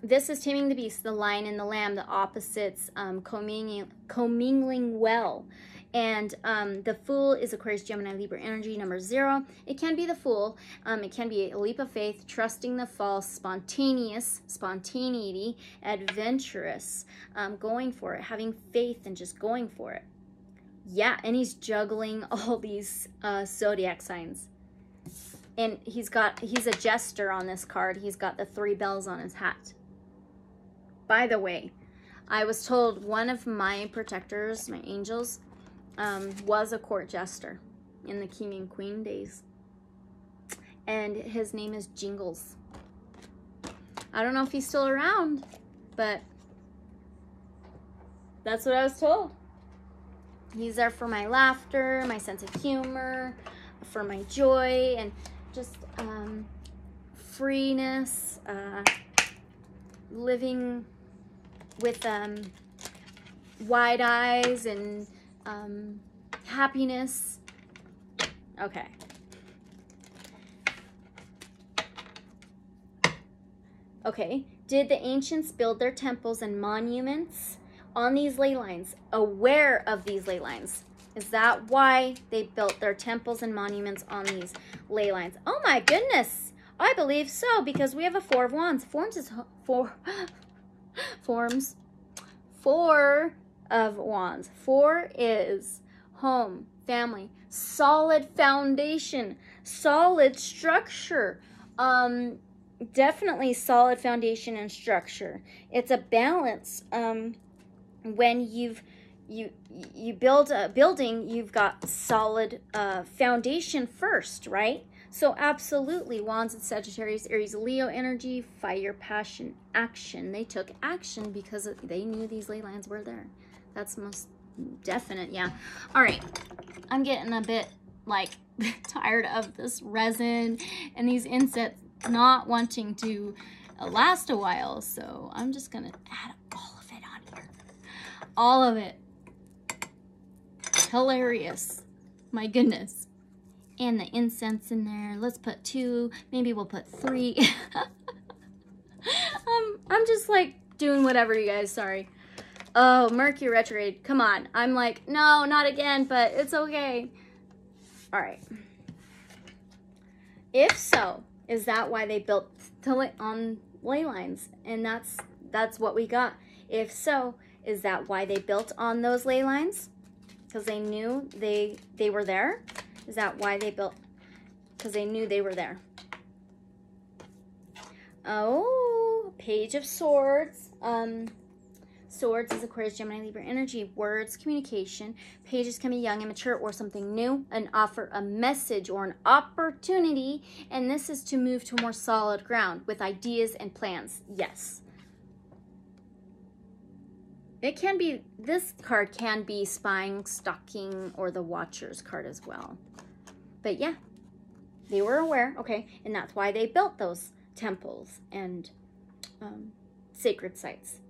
This is Taming the Beast, the Lion and the Lamb, the opposites commingling well. And the Fool is Aquarius, Gemini, Libra energy, number 0. It can be the Fool. It can be a leap of faith, trusting the false, spontaneous, spontaneity, adventurous, going for it, having faith and just going for it. Yeah, and he's juggling all these zodiac signs. And he's a jester on this card. He's got the 3 bells on his hat. By the way, I was told one of my protectors, my angels, was a court jester in the King and Queen days. And his name is Jingles. I don't know if he's still around, but that's what I was told. He's there for my laughter, my sense of humor, for my joy, and just freeness, living with wide eyes and happiness. Okay. Okay. Did the ancients build their temples and monuments on these ley lines, aware of these ley lines? Is that why they built their temples and monuments on these ley lines? Oh my goodness. I believe so, because we have a 4 of Wands. Forms is forms. 4 of Wands. 4 is home, family, solid foundation, solid structure. Definitely solid foundation and structure. It's a balance. When you build a building, you've got solid foundation first, right? So absolutely, Wands and Sagittarius, Aries, Leo energy, fire, passion, action. They took action because they knew these ley lines were there. That's most definite, yeah. All right, I'm getting a bit like tired of this resin and these insets not wanting to last a while, so I'm just gonna add all of it on here. All of it. Hilarious. My goodness. And the incense in there. Let's put 2. Maybe we'll put 3. I'm just like doing whatever, you guys. Sorry. Oh, Mercury retrograde. Come on. I'm like, no, not again, but it's okay. All right. If so, is that why they built on ley lines? And that's what we got. If so, is that why they built on those ley lines? Because they knew they were there? Is that why they built? Because they knew they were there. Oh, Page of Swords. Swords is Aquarius, Gemini, Libra energy. Words, communication. Pages can be young and mature or something new, and offer a message or an opportunity. And this is to move to more solid ground with ideas and plans. Yes. It can be, this card can be spying, stalking, or the Watcher's card as well. But yeah, they were aware, okay, and that's why they built those temples and sacred sites.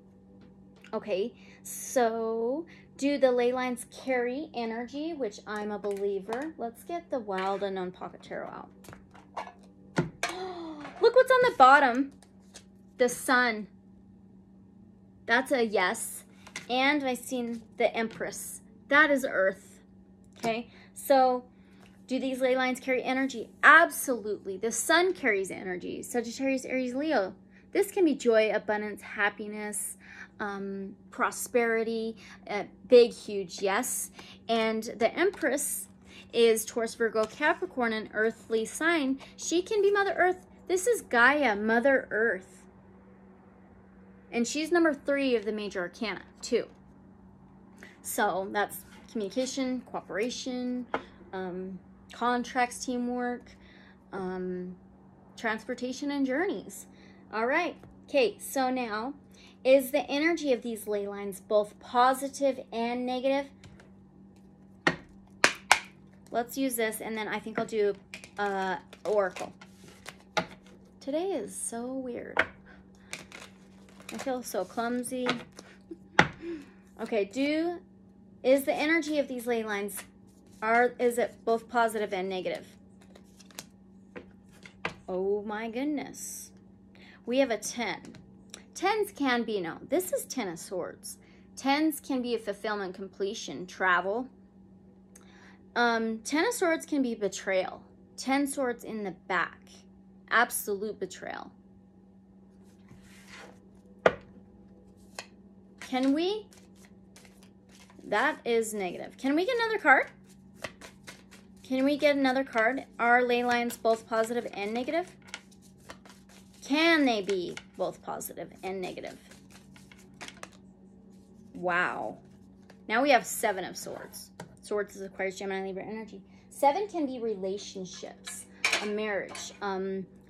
Okay, so do the ley lines carry energy, which I'm a believer? Let's get the Wild Unknown Pocket Tarot out. Look what's on the bottom. The Sun. That's a yes. And I've seen the Empress. That is Earth. Okay, so do these ley lines carry energy? Absolutely. The Sun carries energy. Sagittarius, Aries, Leo. This can be joy, abundance, happiness, prosperity, big, huge, yes. And the Empress is Taurus, Virgo, Capricorn, an earthly sign. She can be Mother Earth. This is Gaia, Mother Earth. And she's number 3 of the major arcana, too. So that's communication, cooperation, contracts, teamwork, transportation, and journeys. All right. Okay, so now, is the energy of these ley lines both positive and negative? Let's use this, and then I think I'll do Oracle. Today is so weird. I feel so clumsy. Okay, is the energy of these ley lines, is it both positive and negative? Oh my goodness. We have a 10. 10s can be, no, this is 10 of Swords. 10s can be a fulfillment, completion, travel. 10 of Swords can be betrayal. 10 Swords in the back. Absolute betrayal. Can we? That is negative. Can we get another card? Can we get another card? Are ley lines both positive and negative? Can they be both positive and negative? Wow. Now we have 7 of Swords. Swords is Aquarius, Gemini, Libra energy. 7 can be relationships, a marriage,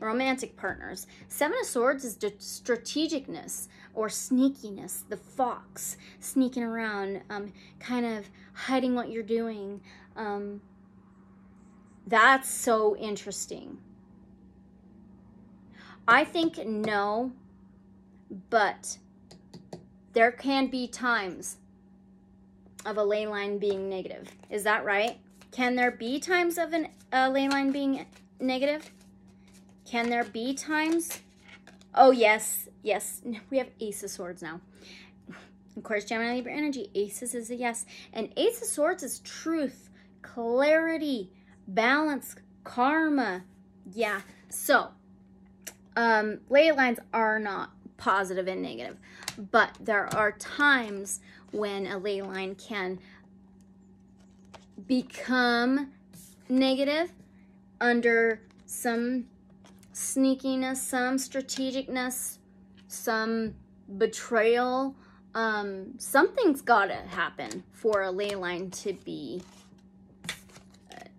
romantic partners. 7 of Swords is strategicness or sneakiness, the fox, sneaking around, kind of hiding what you're doing. That's so interesting. I think no, but there can be times of a ley line being negative. Is that right? Can there be times of a ley line being negative? Can there be times? Oh, yes. Yes. We have Ace of Swords now. Of course, Gemini, Libra energy. Aces is a yes. And Ace of Swords is truth, clarity, balance, karma. Yeah. So, ley lines are not positive and negative, but there are times when a ley line can become negative under some sneakiness, some strategicness, some betrayal. Something's got to happen for a ley line to be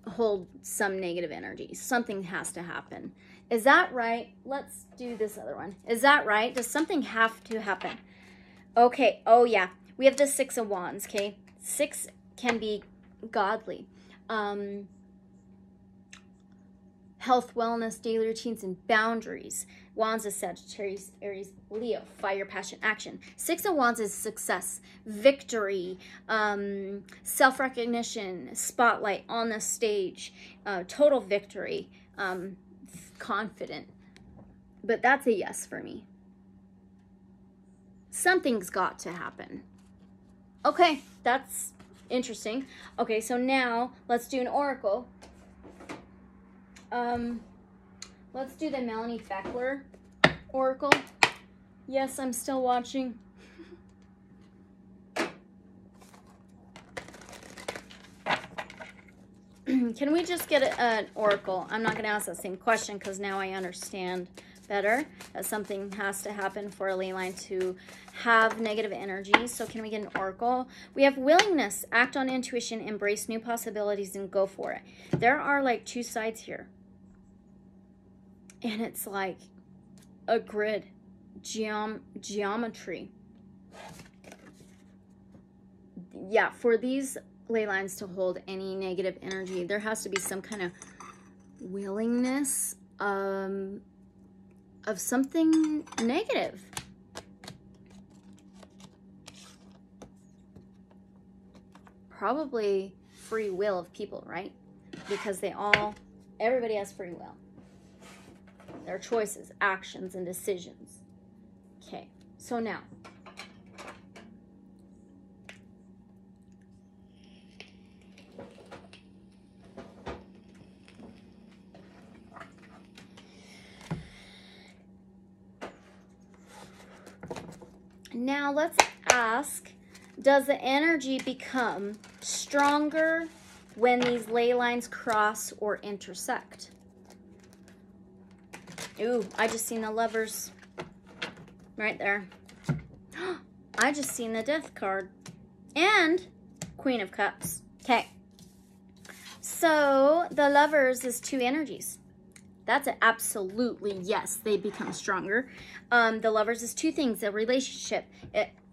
hold some negative energy. Something has to happen. Is that right? Let's do this other one. Is that right? Does something have to happen? Okay. Oh, yeah. We have the 6 of Wands, okay? 6 can be godly. Health, wellness, daily routines, and boundaries. Wands is Sagittarius, Aries, Leo. Fire, passion, action. 6 of Wands is success, victory, self-recognition, spotlight on the stage, total victory, confident. But that's a yes for me. Something's got to happen. Okay, that's interesting. Okay, so now let's do an oracle. Let's do the Melanie Beckler oracle. Yes, I'm still watching. Can we just get an oracle? I'm not going to ask that same question because now I understand better that something has to happen for a ley line to have negative energy. So can we get an oracle? We have willingness, act on intuition, embrace new possibilities, and go for it. There are like 2 sides here. And it's like a grid, geometry. Yeah, for these ley lines to hold any negative energy, there has to be some kind of willingness of something negative. Probably free will of people, right? Because everybody has free will. Their choices, actions, and decisions. Okay, so now. Now let's ask, does the energy become stronger when these ley lines cross or intersect? Ooh, I just seen the Lovers right there. I just seen the Death card and Queen of Cups. Okay. So the Lovers is 2 energies. That's an absolutely yes. They become stronger. The Lovers is 2 things. A relationship,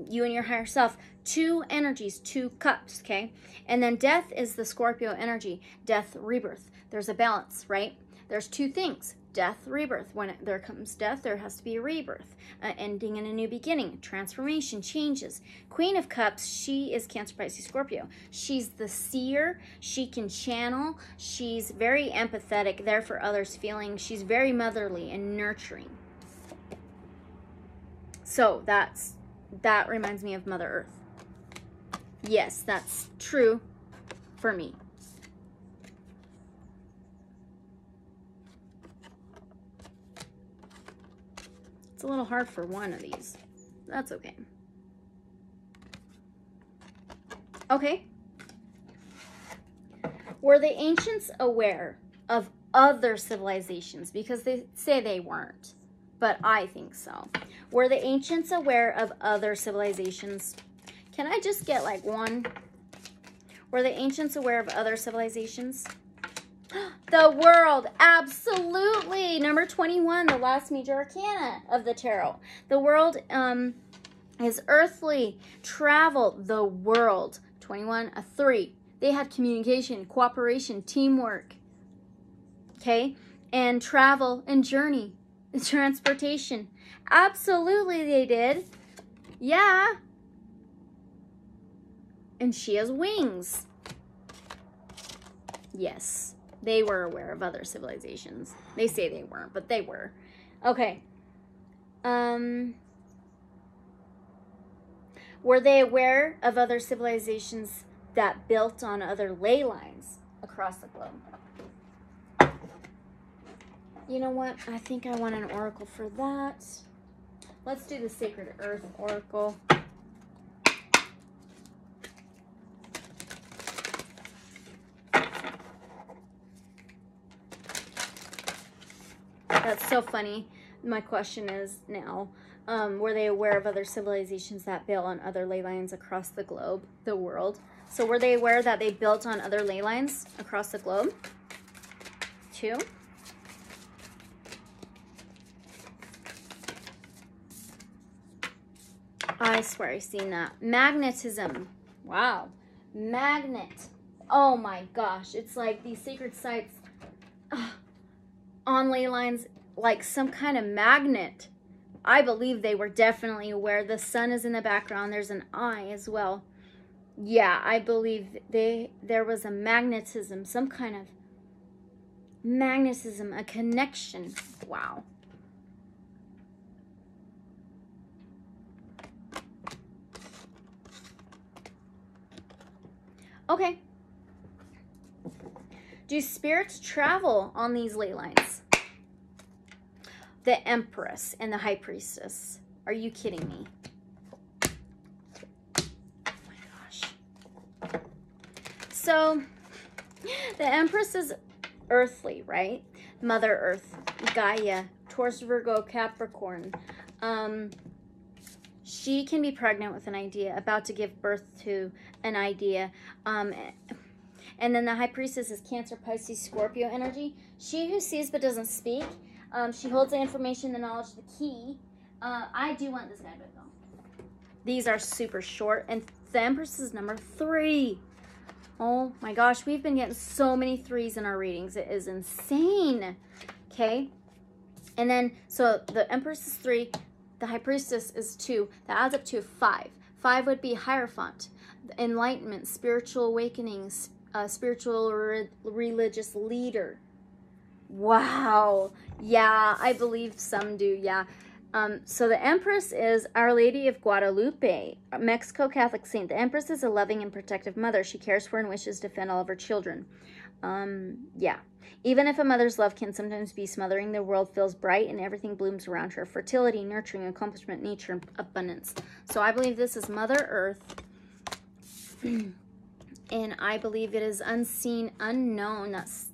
you and your higher self. 2 energies, 2 cups, okay? And then Death is the Scorpio energy. Death, rebirth. There's a balance, right? There's 2 things. Death, rebirth. When there comes death, there has to be a rebirth, ending in a new beginning, transformation, changes. Queen of Cups, she is Cancer, Pisces, Scorpio. She's the seer. She can channel. She's very empathetic, there for others' feelings. She's very motherly and nurturing. So that reminds me of Mother Earth. Yes, that's true for me. It's a little hard for one of these. That's okay. Okay. Were the ancients aware of other civilizations? Because they say they weren't, but I think so. Were the ancients aware of other civilizations? Can I just get like one? Were the ancients aware of other civilizations? The world, absolutely. Number 21, the last major arcana of the tarot. The world is earthly, travel, the world. 21, a 3. They had communication, cooperation, teamwork. Okay? And travel and journey, transportation. Absolutely they did. Yeah. And she has wings. Yes. They were aware of other civilizations. They say they weren't, but they were. Okay. Were they aware of other civilizations that built on other ley lines across the globe? You know what? I think I want an oracle for that. Let's do the Sacred Earth Oracle. That's so funny. My question is now, were they aware of other civilizations that built on other ley lines across the globe, the world? So were they aware that they built on other ley lines across the globe? 2. I swear I've seen that. Magnetism. Wow. Magnet. Oh my gosh. It's like these sacred sites on ley lines, like some kind of magnet. I believe they were definitely aware. The sun is in the background. There's an eye as well. Yeah, I believe there was a magnetism, some kind of magnetism, a connection. Wow. Okay. Do spirits travel on these ley lines? The Empress and the High Priestess. Are you kidding me? Oh my gosh. So, the Empress is earthly, right? Mother Earth, Gaia, Taurus, Virgo, Capricorn. She can be pregnant with an idea, about to give birth to an idea. And then the High Priestess is Cancer, Pisces, Scorpio energy. She who sees but doesn't speak. She holds the information, the knowledge, the key. I do want this guy book though. These are super short. And the Empress is number 3. Oh my gosh, we've been getting so many 3s in our readings. It is insane. Okay. And then, so the Empress is 3. The High Priestess is 2. That adds up to 5. 5 would be Hierophant, enlightenment, spiritual awakenings, spiritual religious leader. Wow. Yeah, I believe some do. Yeah. So the Empress is Our Lady of Guadalupe, Mexico Catholic saint. The Empress is a loving and protective mother. She cares for and wishes to defend all of her children. Yeah. Even if a mother's love can sometimes be smothering, the world feels bright and everything blooms around her. Fertility, nurturing, accomplishment, nature, and abundance. So I believe this is Mother Earth. And I believe it is unseen, unknown. That's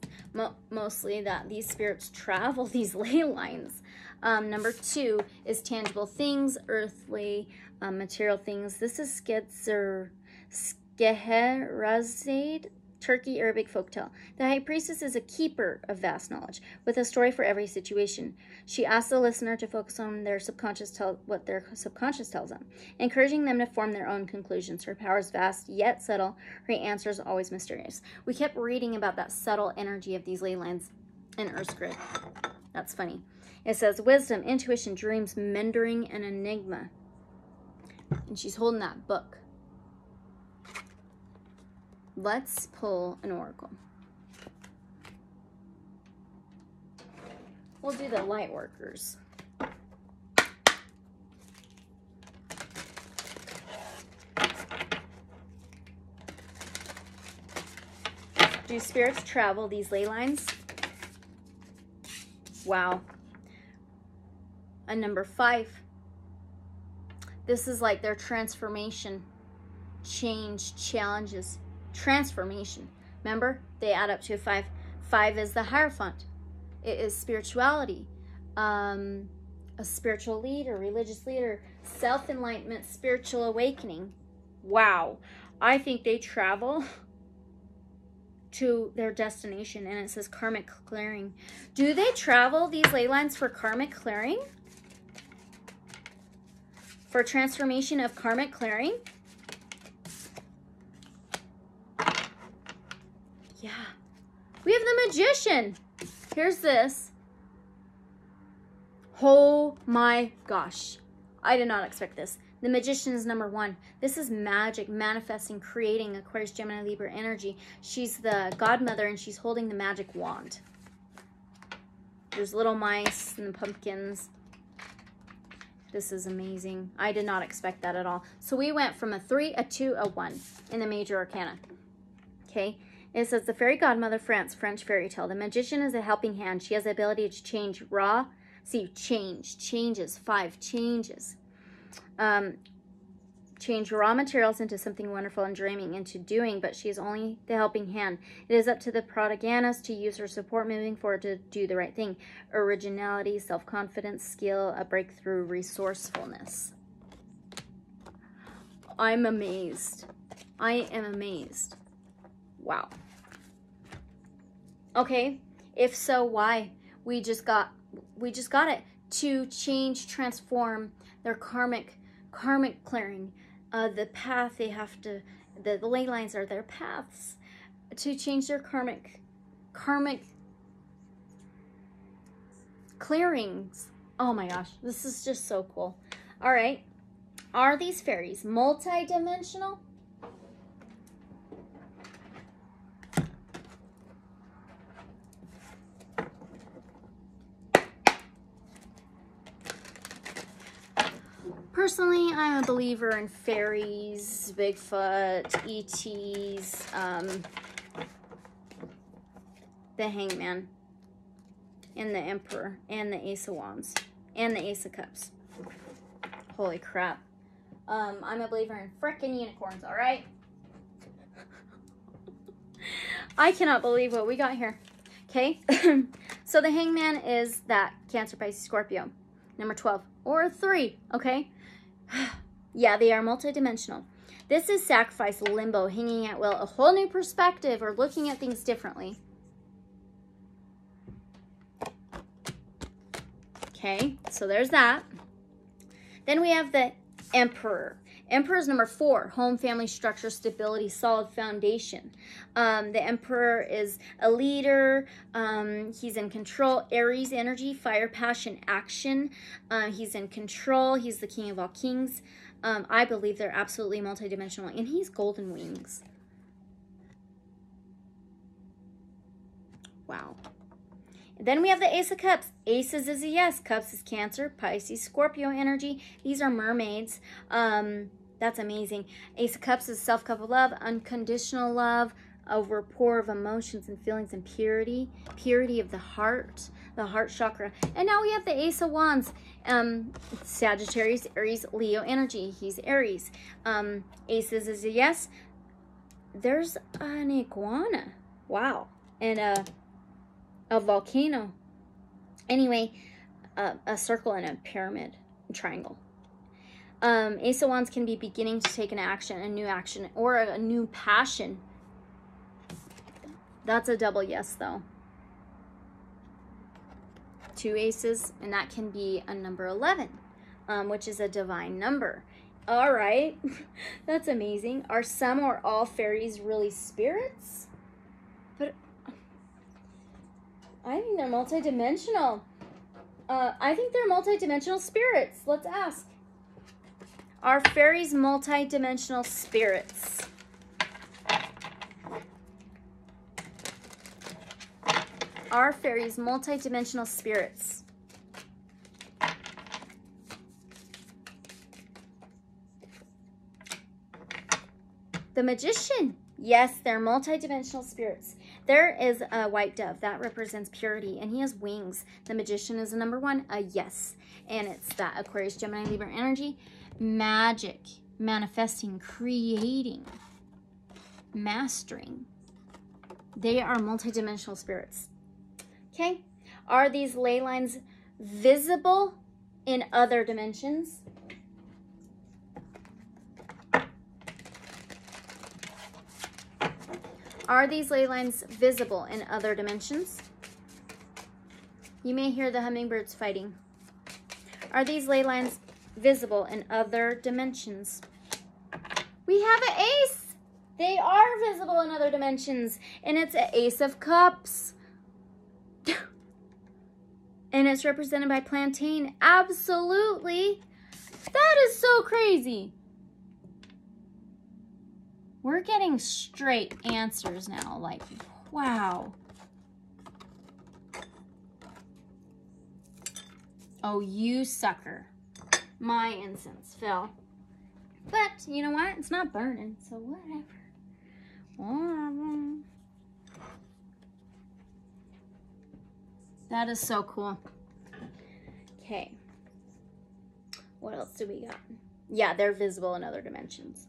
mostly that these spirits travel these ley lines. Number 2 is tangible things, earthly, material things. This is Scheherazade, Turkey Arabic folktale. The High Priestess is a keeper of vast knowledge, with a story for every situation. She asks the listener to focus on their subconscious, what their subconscious tells them, encouraging them to form their own conclusions. Her power is vast, yet subtle. Her answers are always mysterious. We kept reading about that subtle energy of these ley lines in Earth's grid. That's funny. It says wisdom, intuition, dreams, mentoring, and enigma. And she's holding that book. Let's pull an oracle. We'll do the Lightworkers. Do spirits travel these ley lines? Wow. And number 5. This is like their transformation, change, challenges. Transformation. Remember, they add up to 5. 5 is the Hierophant. It is spirituality, a spiritual leader, religious leader, self-enlightenment, spiritual awakening. Wow. I think they travel to their destination, and it says karmic clearing. Do they travel, these ley lines, for karmic clearing? For transformation of karmic clearing? Yeah. We have the Magician. Here's this. Oh my gosh. I did not expect this. The Magician is number 1. This is magic, manifesting, creating, Aquarius, Gemini, Libra energy. She's the godmother, and she's holding the magic wand. There's little mice and the pumpkins. This is amazing. I did not expect that at all. So we went from a 3, a 2, a 1 in the major arcana. Okay. It says the fairy godmother, French fairy tale. The Magician is a helping hand. She has the ability to change raw. See, changes, 5 changes. Change raw materials into something wonderful and dreaming into doing, but she is only the helping hand. It is up to the protagonist to use her support moving forward to do the right thing. Originality, self-confidence, skill, a breakthrough, resourcefulness. I'm amazed. I am amazed. Wow. Okay, if so, why? We just got it. To change, transform their karmic clearing. The path they have to, the ley lines are their paths to change their karmic clearings. Oh my gosh, this is just so cool. All right, are these fairies multi-dimensional? Personally, I'm a believer in fairies, Bigfoot, ETs, the Hangman, and the Emperor, and the Ace of Wands, and the Ace of Cups. Holy crap. I'm a believer in frickin' unicorns, alright? I cannot believe what we got here. Okay? So the Hangman is that Cancer, Pisces, Scorpio. Number 12. Or 3, okay? Yeah, they are multidimensional. This is sacrifice, limbo, hanging at will, a whole new perspective, or looking at things differently. Okay, so there's that. Then we have the Emperor. Emperor is number 4, home, family, structure, stability, solid foundation. The Emperor is a leader. He's in control. Aries energy, fire, passion, action. He's in control. He's the king of all kings. I believe they're absolutely multidimensional. And he's golden wings. Wow. Then we have the Ace of Cups. Aces is a yes. Cups is Cancer, Pisces, Scorpio energy. These are mermaids. That's amazing. Ace of Cups is self-cup of love, unconditional love, a rapport of emotions and feelings, and purity. Purity of the heart chakra. And now we have the Ace of Wands. Sagittarius, Aries, Leo energy. He's Aries. Aces is a yes. There's an iguana. Wow. And a volcano. Anyway, a circle and a pyramid, a triangle. Ace of Wands can be beginning to take an action, a new action, or a new passion. That's a double yes, though. 2 aces, and that can be a number 11, which is a divine number. All right, that's amazing. Are some or all fairies really spirits? But I think they're multidimensional. I think they're multidimensional spirits. Let's ask. Are fairies multidimensional spirits? Are fairies multidimensional spirits? The Magician. Yes, they're multidimensional spirits. There is a white dove that represents purity, and he has wings. The Magician is a number 1, a yes. And it's that Aquarius, Gemini, Libra energy. Magic, manifesting, creating, mastering. They are multidimensional spirits. Okay? Are these ley lines visible in other dimensions? Are these ley lines visible in other dimensions? You may hear the hummingbirds fighting. Are these ley lines visible in other dimensions? We have an ace. They are visible in other dimensions. And it's an Ace of Cups. And it's represented by plantain. Absolutely. That is so crazy. We're getting straight answers now. Like, wow. Oh, you sucker. My incense fell. But, you know what? It's not burning, so whatever. Whatever. That is so cool. Okay. What else do we got? Yeah, they're visible in other dimensions.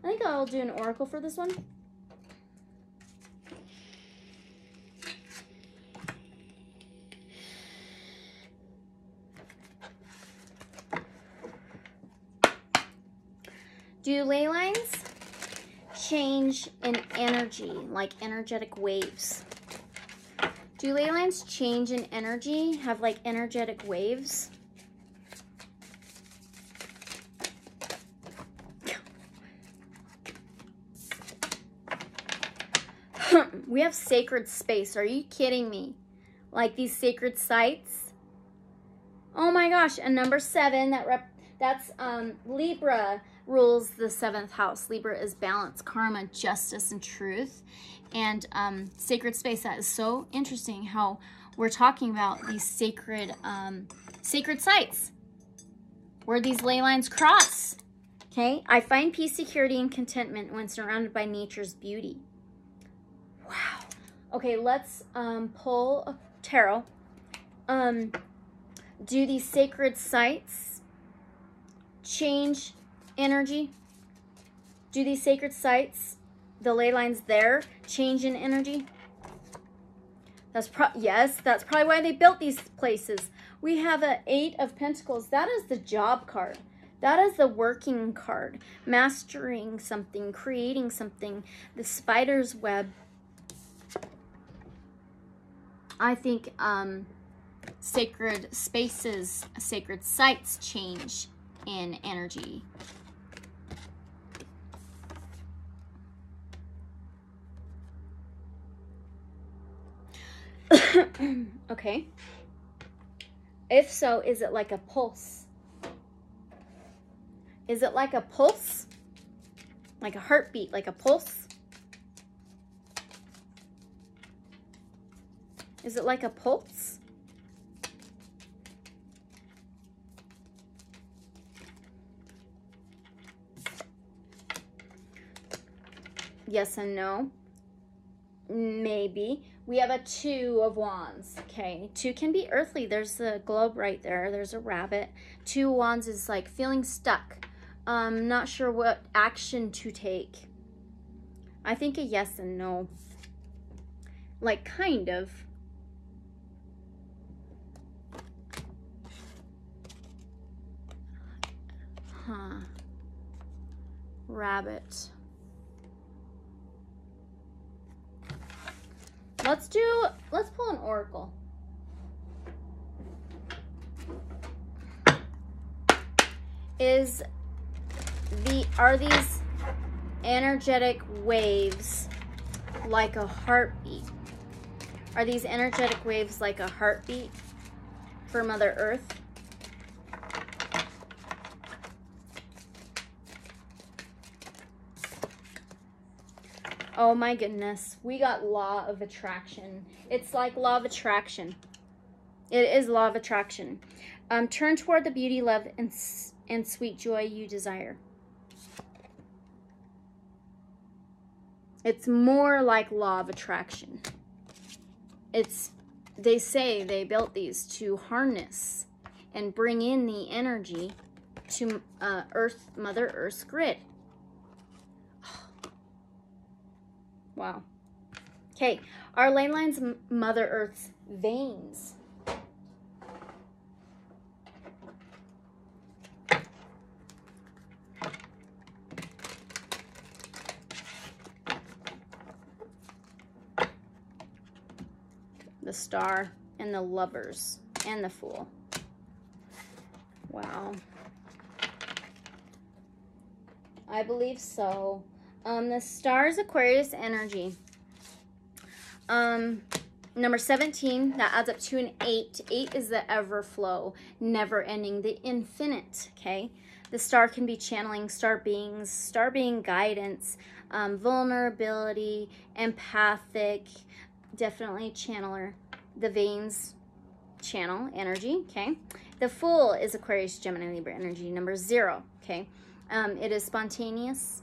I think I'll do an oracle for this one. Do ley lines change in energy, like energetic waves? Do ley lines change in energy, have like energetic waves? We have sacred space. Are you kidding me? Like these sacred sites? Oh my gosh. And number 7, that's Libra rules the 7th house. Libra is balance, karma, justice, and truth. And sacred space, that is so interesting how we're talking about these sacred sites where these ley lines cross. Okay, I find peace, security, and contentment when surrounded by nature's beauty. Wow. Okay, let's pull a tarot. Do these sacred sites change energy? Do these sacred sites, the ley lines there, change in energy? Yes, that's probably why they built these places. We have an 8 of Pentacles. That is the job card. That is the working card. Mastering something, creating something. The spider's web. I think sacred spaces, sacred sites change in energy. Okay. If so, is it like a pulse? Is it like a pulse? Like a heartbeat, like a pulse? Is it like a pulse? Yes and no. Maybe. We have a 2 of Wands. Okay. 2 can be earthly. There's the globe right there. There's a rabbit. 2 of Wands is like feeling stuck. Not sure what action to take. I think a yes and no. Like kind of. Huh. Rabbit. Let's pull an oracle. Are these energetic waves like a heartbeat? Are these energetic waves like a heartbeat for Mother Earth? Oh my goodness, we got law of attraction. It's like law of attraction. It is law of attraction. Turn toward the beauty, love, and sweet joy you desire. It's more like law of attraction. It's they say they built these to harness and bring in the energy to Mother Earth's grid. Wow. Okay, our ley lines, Mother Earth's veins. The Star and the Lovers and the Fool. Wow. I believe so. The Star is Aquarius energy. Number 17, that adds up to an 8. 8 is the ever flow, never ending, the infinite, okay? The Star can be channeling star beings, star being guidance, vulnerability, empathic, definitely channeler. The veins channel energy, okay? The Fool is Aquarius, Gemini, Libra energy, number 0, okay? It is spontaneous,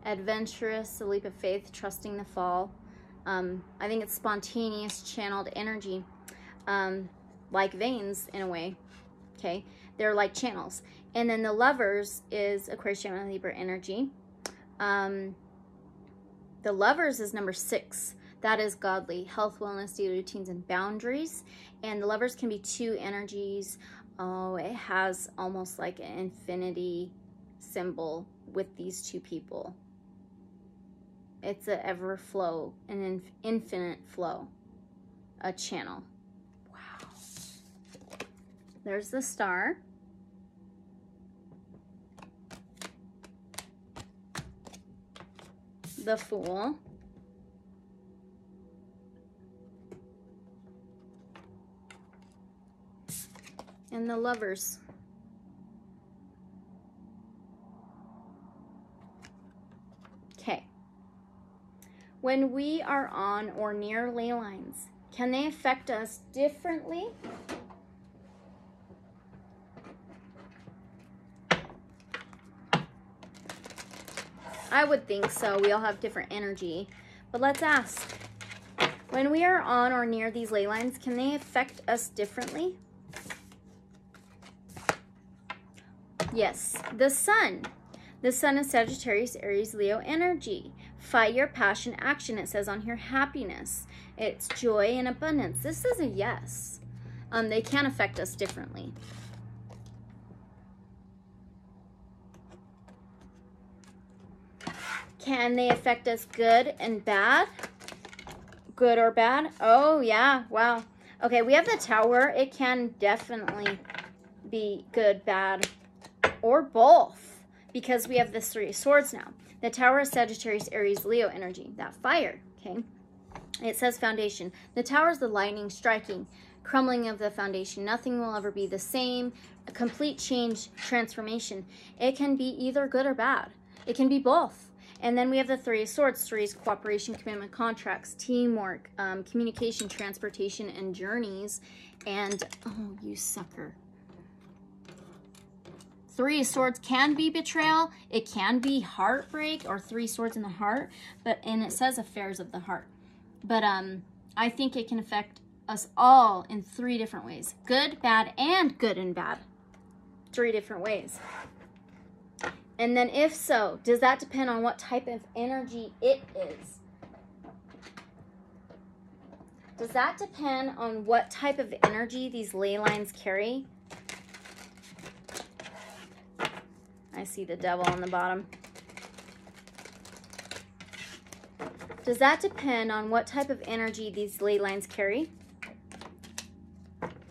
adventurous, a leap of faith, trusting the fall. I think it's spontaneous, channeled energy, like veins in a way, okay? They're like channels. And then the Lovers is Aquarius, Gemini, Libra energy. The Lovers is number 6. That is godly, health, wellness, daily routines, and boundaries. And the Lovers can be 2 energies. Oh, it has almost like an infinity symbol with these 2 people. It's an ever flow, an infinite flow, a channel. Wow. There's the Star. The Fool. And the Lovers. Okay. When we are on or near ley lines, can they affect us differently? I would think so. We all have different energy. But let's ask. When we are on or near these ley lines, can they affect us differently? Yes. The Sun. The Sun is Sagittarius, Aries, Leo energy. Fire, passion, action. It says on here happiness. It's joy and abundance. This is a yes. They can affect us differently. Can they affect us good and bad? Good or bad? Oh, yeah. Wow. Okay, we have the Tower. It can definitely be good, bad, or both, because we have the 3 of Swords now. The Tower is Sagittarius, Aries, Leo energy. That fire, okay? It says foundation. The Tower is the lightning striking, crumbling of the foundation. Nothing will ever be the same. A complete change, transformation. It can be either good or bad. It can be both. And then we have the 3 of Swords. 3 is cooperation, commitment, contracts, teamwork, communication, transportation, and journeys. And, oh, you sucker. 3 of Swords can be betrayal. It can be heartbreak, or 3 swords in the heart. And it says affairs of the heart. But I think it can affect us all in 3 different ways. Good, bad, and good and bad. 3 different ways. And then if so, does that depend on what type of energy it is? Does that depend on what type of energy these ley lines carry? I see the devil on the bottom. Does that depend on what type of energy these ley lines carry?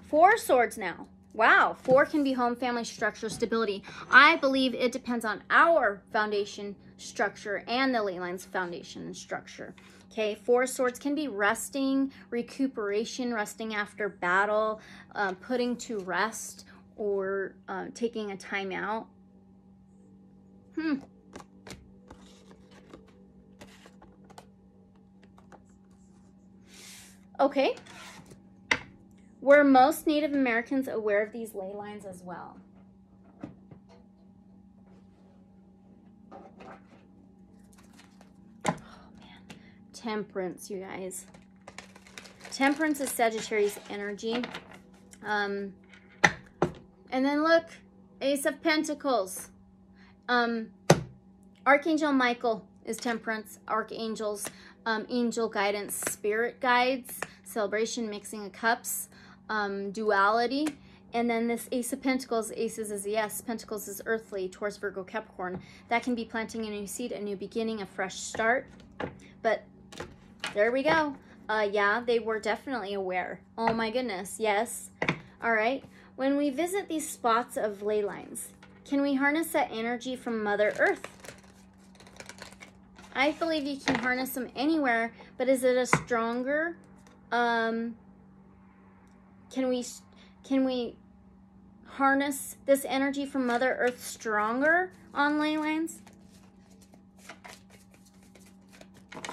4 swords now. Wow, 4 can be home, family, structure, stability. I believe it depends on our foundation structure and the ley lines foundation and structure. Okay, 4 swords can be resting, recuperation, resting after battle, putting to rest, or taking a time out. Okay. Were most Native Americans aware of these ley lines as well? Oh, man. Temperance, you guys. Temperance is Sagittarius energy. And then look, Ace of Pentacles. Archangel Michael is Temperance. Archangels, angel guidance, spirit guides, celebration, mixing of cups, duality. And then this Ace of Pentacles, Aces is yes, Pentacles is earthly, Taurus, Virgo, Capricorn. That can be planting a new seed, a new beginning, a fresh start. But there we go. Yeah, they were definitely aware. Oh my goodness, yes. All right. When we visit these spots of ley lines, can we harness that energy from Mother Earth? I believe you can harness them anywhere, but is it a stronger, can we harness this energy from Mother Earth stronger on ley lines?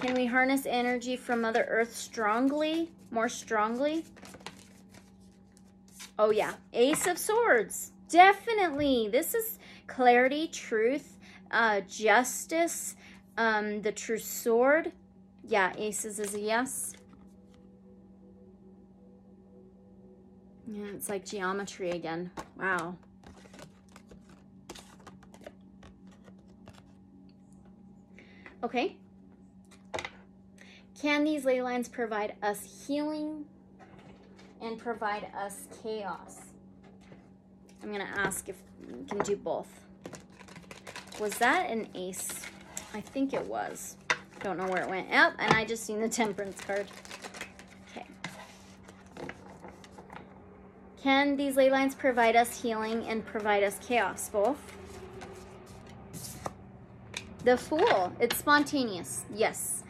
Can we harness energy from Mother Earth strongly, more strongly? Oh yeah, Ace of Swords, definitely. This is clarity, truth, justice, the true sword. Yeah, Aces is a yes. Yeah, it's like geometry again. Wow. Okay. Can these ley lines provide us healing and provide us chaos? I'm going to ask if we can do both. Was that an ace? I think it was. Don't know where it went. Yep, and I just seen the Temperance card. Okay. Can these ley lines provide us healing and provide us chaos? Both. The Fool. It's spontaneous. Yes.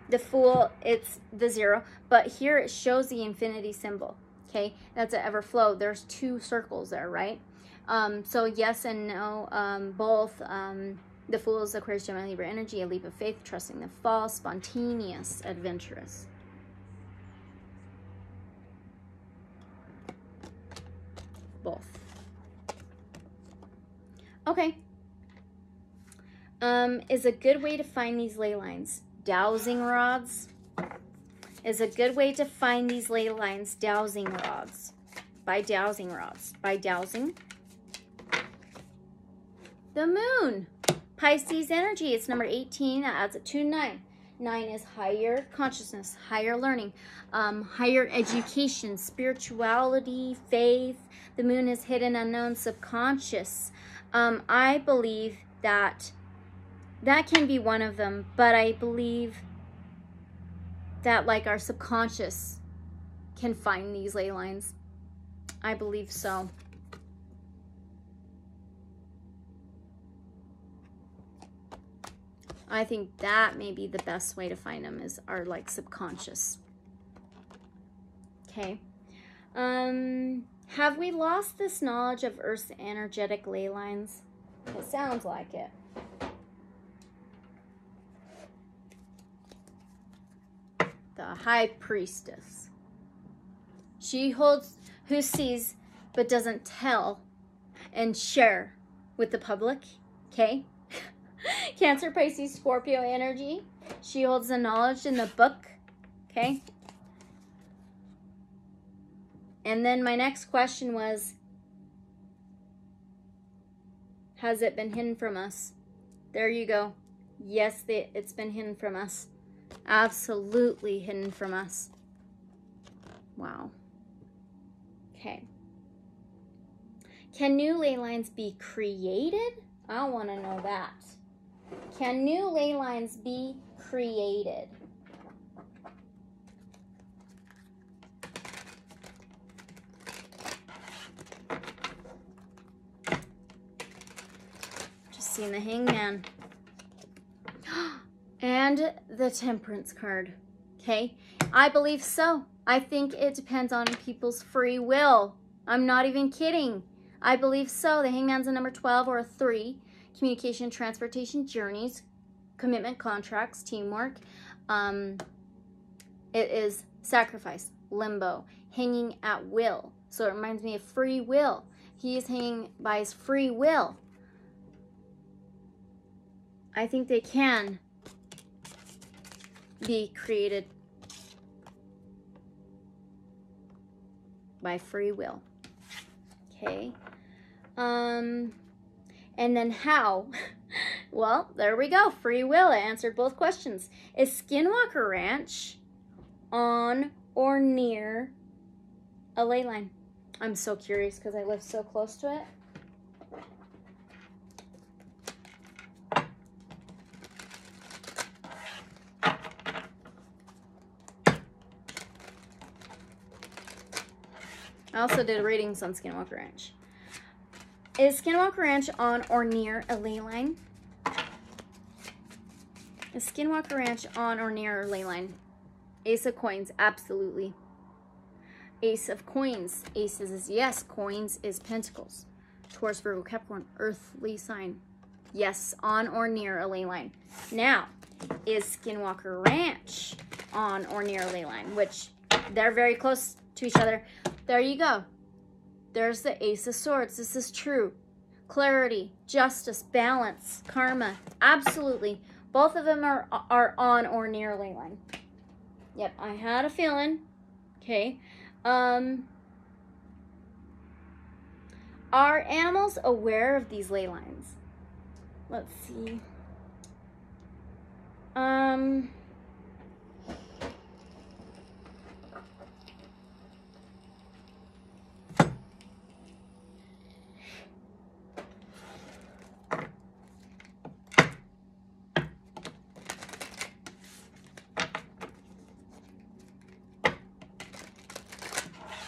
The Fool, it's the 0. But here it shows the infinity symbol. Okay. That's an ever flow. There's 2 circles there, right? So yes and no. Both. The Fool is Aquarius, Gemini, Libra energy, a leap of faith, trusting the fall, spontaneous, adventurous. Both. Okay. Is a good way to find these ley lines. Dowsing rods is a good way to find these ley lines. Dowsing rods. By dowsing rods. By dowsing. The Moon. Pisces energy. It's number 18. That adds up to 9. 9 is higher consciousness, higher learning, higher education, spirituality, faith. The Moon is hidden, unknown, subconscious. I believe that can be one of them, but I believe that like our subconscious can find these ley lines. I believe so. I think that may be the best way to find them is our like subconscious. Okay. Have we lost this knowledge of Earth's energetic ley lines? It sounds like it. The High Priestess. She holds, who sees but doesn't tell and share with the public. Okay. Cancer, Pisces, Scorpio energy. She holds the knowledge in the book. Okay. And then my next question was, has it been hidden from us? There you go. Yes, it's been hidden from us. Absolutely hidden from us. Wow. Okay. Can new ley lines be created? I want to know that. Can new ley lines be created? Just seeing the Hangman. And the Temperance card. Okay? I believe so. I think it depends on people's free will. I'm not even kidding. I believe so. The Hangman's a number 12 or a 3. Communication, transportation, journeys, commitment, contracts, teamwork. It is sacrifice, limbo, hanging at will. So it reminds me of free will. He is hanging by his free will. I think they can be created. by free will. Okay. And then how? Well, there we go. Free will. It answered both questions. Is Skinwalker Ranch on or near a ley line? I'm so curious because I live so close to it. I also did readings on Skinwalker Ranch. Is Skinwalker Ranch on or near a ley line? Is Skinwalker Ranch on or near a ley line? Ace of Coins, absolutely. Ace of Coins, aces is yes, coins is pentacles. Taurus, Virgo, Capricorn, earthly sign. Yes, on or near a ley line. Now, is Skinwalker Ranch on or near a ley line? Which, they're very close to each other. There you go. There's the Ace of Swords. This is true. Clarity, justice, balance, karma. Absolutely. Both of them are on or near a ley line. Yep, I had a feeling. Okay. Are animals aware of these ley lines? Let's see.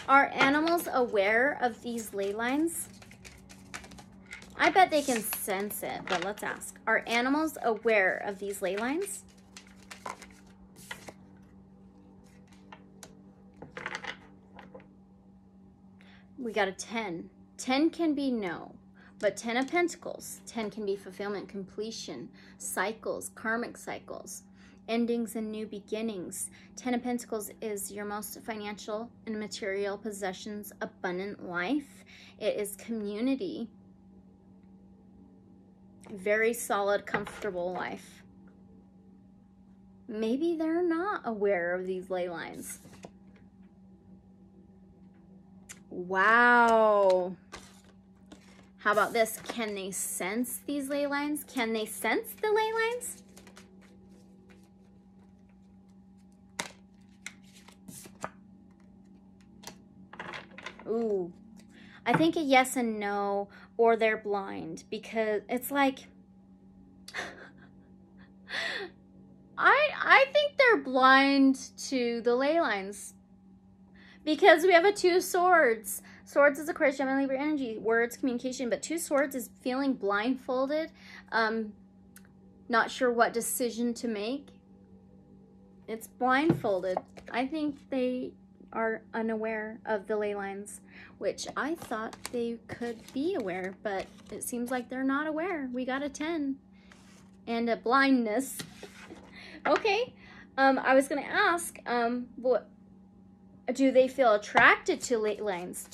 Are animals aware of these ley lines? I bet they can sense it, but let's ask. Are animals aware of these ley lines? We got a 10. 10 can be no, but 10 of Pentacles. 10 can be fulfillment, completion, cycles, karmic cycles, endings and new beginnings. 10 of Pentacles is your most financial and material possessions, abundant life. It is community. Very solid, comfortable life. Maybe they're not aware of these ley lines. Wow. How about this? Can they sense these ley lines? Can they sense the ley lines? Ooh, I think a yes and no, or they're blind, because it's like, I think they're blind to the ley lines, because we have a 2 of Swords. Swords is Aquarius, Gemini, Libra energy, words, communication, but 2 Swords is feeling blindfolded, not sure what decision to make. It's blindfolded. I think they are unaware of the ley lines, which I thought they could be aware, but it seems like they're not aware. We got a 10 and a blindness. Okay, I was gonna ask, what do they feel attracted to ley lines?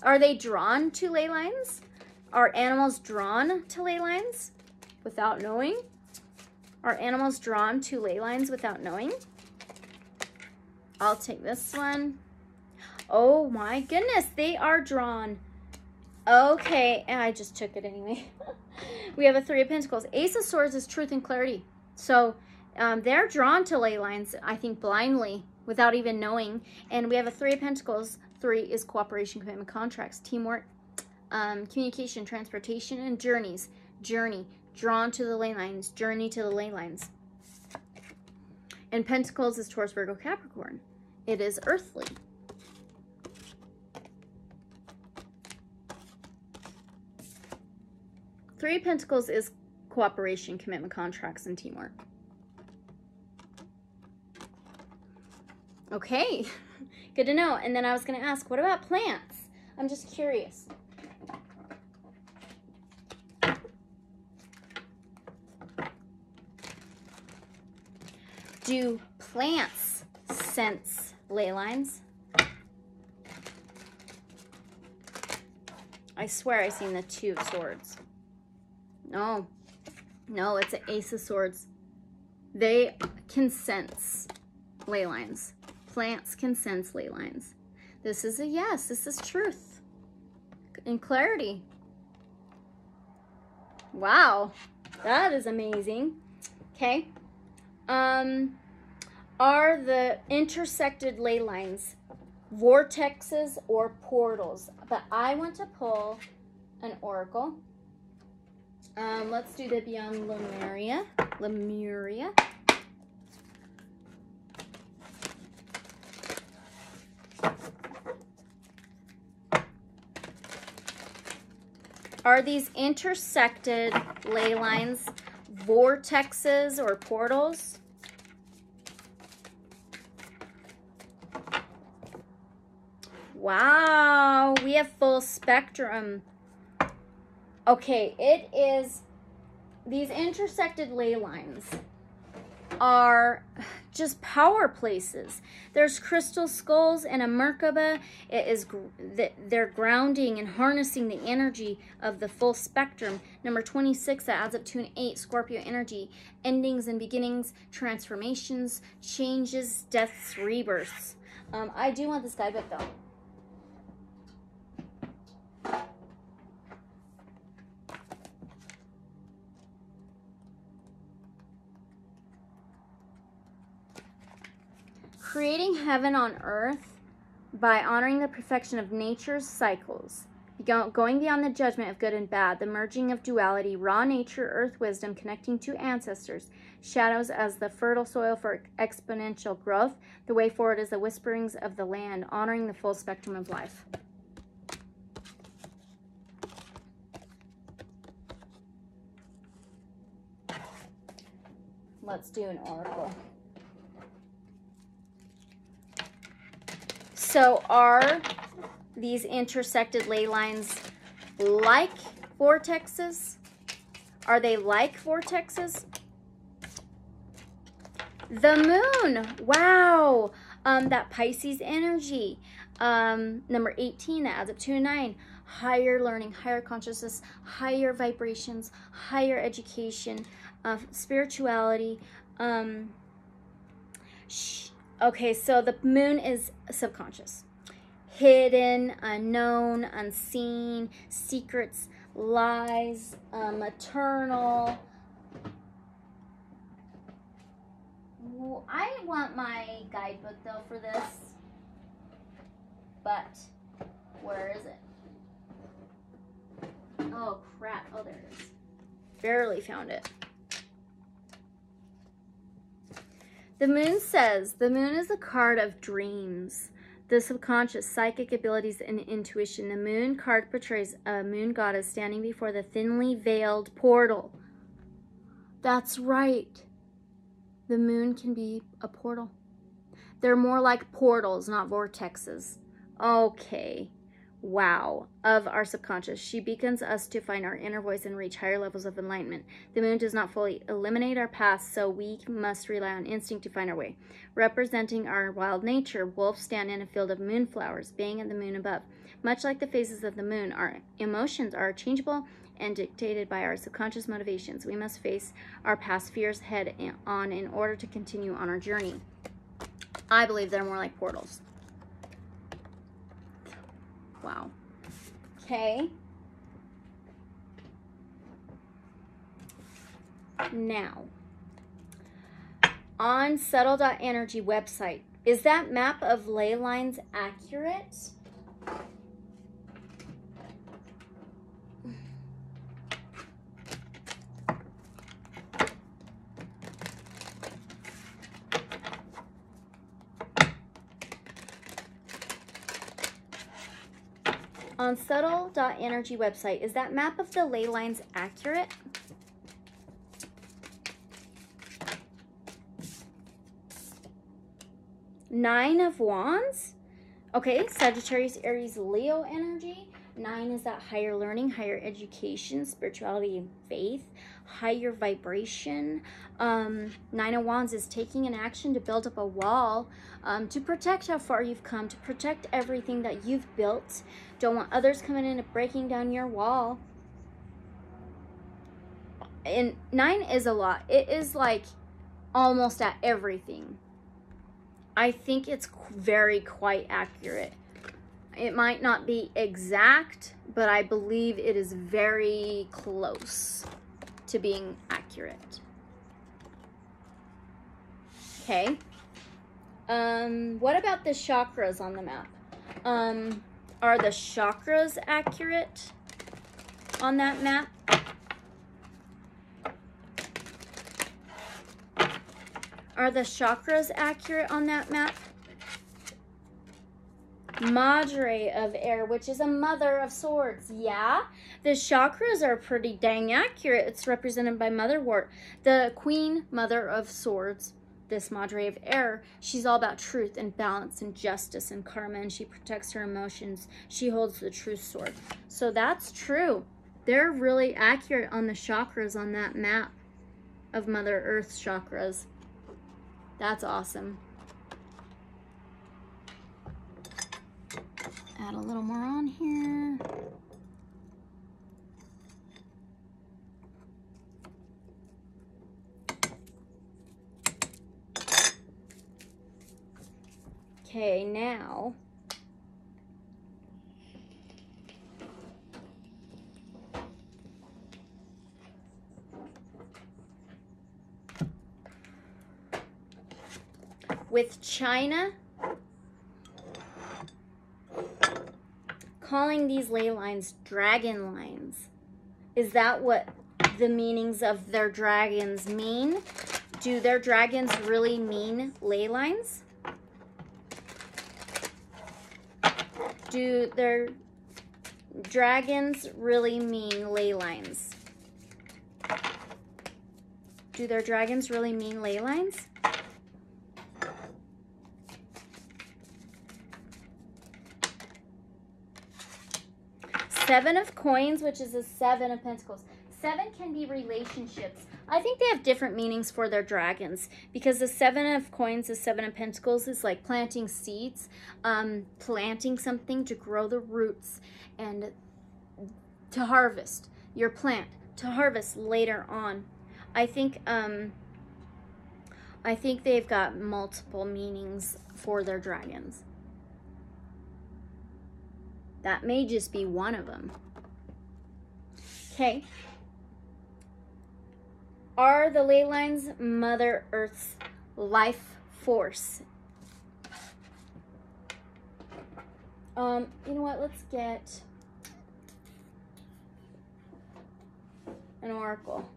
Are they drawn to ley lines? Are animals drawn to ley lines without knowing? Are animals drawn to ley lines without knowing? I'll take this one. Oh my goodness, they are drawn. Okay, and I just took it anyway. We have a 3 of Pentacles. Ace of Swords is truth and clarity. So they're drawn to ley lines, I think, blindly, without even knowing. And we have a 3 of Pentacles. 3 is cooperation, commitment, contracts, teamwork, communication, transportation, and journeys. Journey, drawn to the ley lines, journey to the ley lines. And Pentacles is Taurus, Virgo, Capricorn. It is earthly. Three of Pentacles is cooperation, commitment, contracts, and teamwork. Okay, good to know. And then I was going to ask, what about plants? I'm just curious. Do plants sense ley lines? I swear I've seen the 2 of Swords. No, no, it's an Ace of Swords. They can sense ley lines. Plants can sense ley lines. This is a yes. This is truth and clarity. Wow, that is amazing. Okay. Are the intersected ley lines vortexes or portals? But I want to pull an oracle. Let's do the Beyond Lemuria. Are these intersected ley lines vortexes or portals? Wow, we have full spectrum. Okay, it is, these intersected ley lines are just power places. There's crystal skulls and a Merkaba. It is, they're grounding and harnessing the energy of the full spectrum. Number 26, that adds up to an 8, Scorpio energy. Endings and beginnings, transformations, changes, deaths, rebirths. I do want this guidebook though. Creating heaven on earth by honoring the perfection of nature's cycles, going beyond the judgment of good and bad, the merging of duality, raw nature, earth wisdom, connecting to ancestors, shadows as the fertile soil for exponential growth. The way forward is the whisperings of the land, honoring the full spectrum of life. Let's do an oracle. So are these intersected ley lines like vortexes? Are they like vortexes? The moon. Wow. That Pisces energy. Number 18, that adds up to a 9. Higher learning, higher consciousness, higher vibrations, higher education, spirituality. Okay, so the moon is subconscious. Hidden, unknown, unseen, secrets, lies, maternal. Well, I want my guidebook though for this. But where is it? Oh crap, oh there it is. Barely found it. The moon says, the moon is a card of dreams, the subconscious, psychic abilities, and intuition. The moon card portrays a moon goddess standing before the thinly veiled portal. That's right. The moon can be a portal. They're more like portals, not vortexes. Okay. Wow. Of our subconscious. She beacons us to find our inner voice and reach higher levels of enlightenment. The moon does not fully eliminate our past, so we must rely on instinct to find our way. Representing our wild nature, wolves stand in a field of moonflowers, baying at the moon above. Much like the phases of the moon, our emotions are changeable and dictated by our subconscious motivations. We must face our past fears head on in order to continue on our journey. I believe they're more like portals. Wow. Okay. Now, on Subtle.energy website, is that map of ley lines accurate? On Subtle.energy website, is that map of the ley lines accurate? Nine of Wands. Okay, Sagittarius, Aries, Leo energy. 9 is that higher learning, higher education, spirituality, and faith, higher vibration. 9 of Wands is taking an action to build up a wall, to protect how far you've come, to protect everything that you've built. Don't want others coming in and breaking down your wall. And 9 is a lot. It is like almost at everything. I think it's very quite accurate. It might not be exact, but I believe it is very close to being accurate. Okay. What about the chakras on the map? Are the chakras accurate on that map? Are the chakras accurate on that map? Madre of Air, which is a mother of swords. Yeah, the chakras are pretty dang accurate. It's represented by Motherwort, the Queen Mother of Swords. This Madre of Air, she's all about truth and balance and justice and karma, and she protects her emotions. She holds the truth sword. So that's true. They're really accurate on the chakras on that map of Mother Earth's chakras. That's awesome. Add a little more on here. Okay, now with China calling these ley lines dragon lines. Is that what the meanings of their dragons mean? Do their dragons really mean ley lines? Do their dragons really mean ley lines? Do their dragons really mean ley lines? Seven of Coins, which is a Seven of Pentacles. Seven can be relationships. I think they have different meanings for their dragons, because the Seven of Coins, the Seven of Pentacles, is like planting seeds, planting something to grow the roots and to harvest your plant, to harvest later on. I think they've got multiple meanings for their dragons. That may just be one of them. Okay. Are the ley lines Mother Earth's life force? You know what? Let's get an oracle.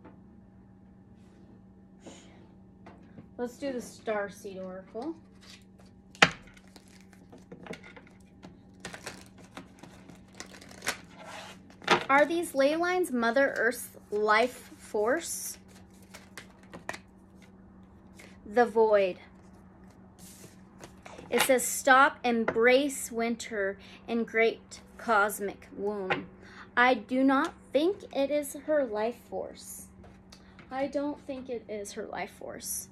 Let's do the Starseed Oracle. Are these ley lines Mother Earth's life force? The Void. It says, stop, embrace winter in great cosmic womb. I do not think it is her life force. I don't think it is her life force.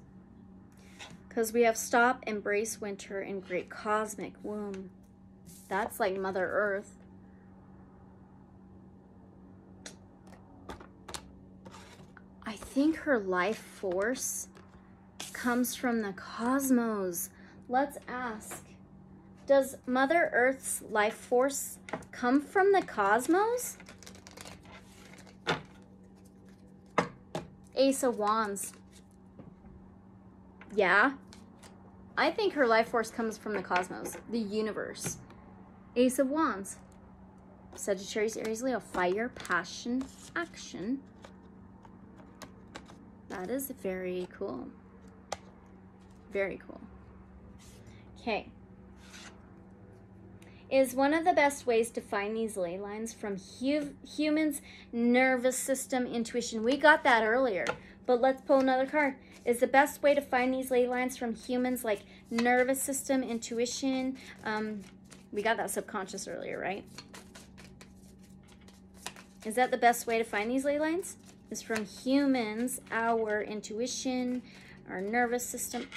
Because we have stop, embrace winter in great cosmic womb. That's like Mother Earth. I think her life force comes from the cosmos. Let's ask, does Mother Earth's life force come from the cosmos? Ace of Wands. Yeah. I think her life force comes from the cosmos, the universe. Ace of Wands. Sagittarius, Aries, Leo. Fire, passion, action. That is very cool. Very cool. Okay. Is one of the best ways to find these ley lines from humans' nervous system intuition. We got that earlier, but let's pull another card. Is the best way to find these ley lines from humans, like nervous system intuition? We got that subconscious earlier, right? Is that the best way to find these ley lines? Is from humans, our intuition, our nervous system.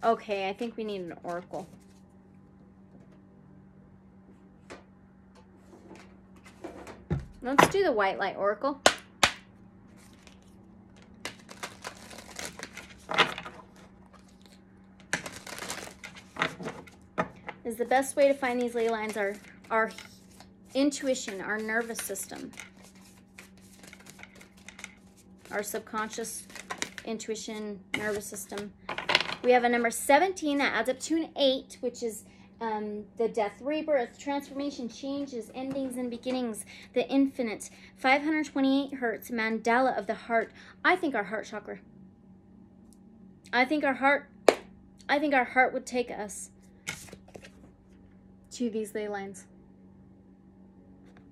Okay, I think we need an oracle. Let's do the White Light Oracle. is the best way to find these ley lines are our intuition, our nervous system, our subconscious intuition, nervous system. We have a number 17 that adds up to an 8, which is the death, rebirth, transformation, changes, endings, and beginnings, the infinite. 528 hertz, mandala of the heart. I think our heart chakra. I think our heart would take us to these ley lines.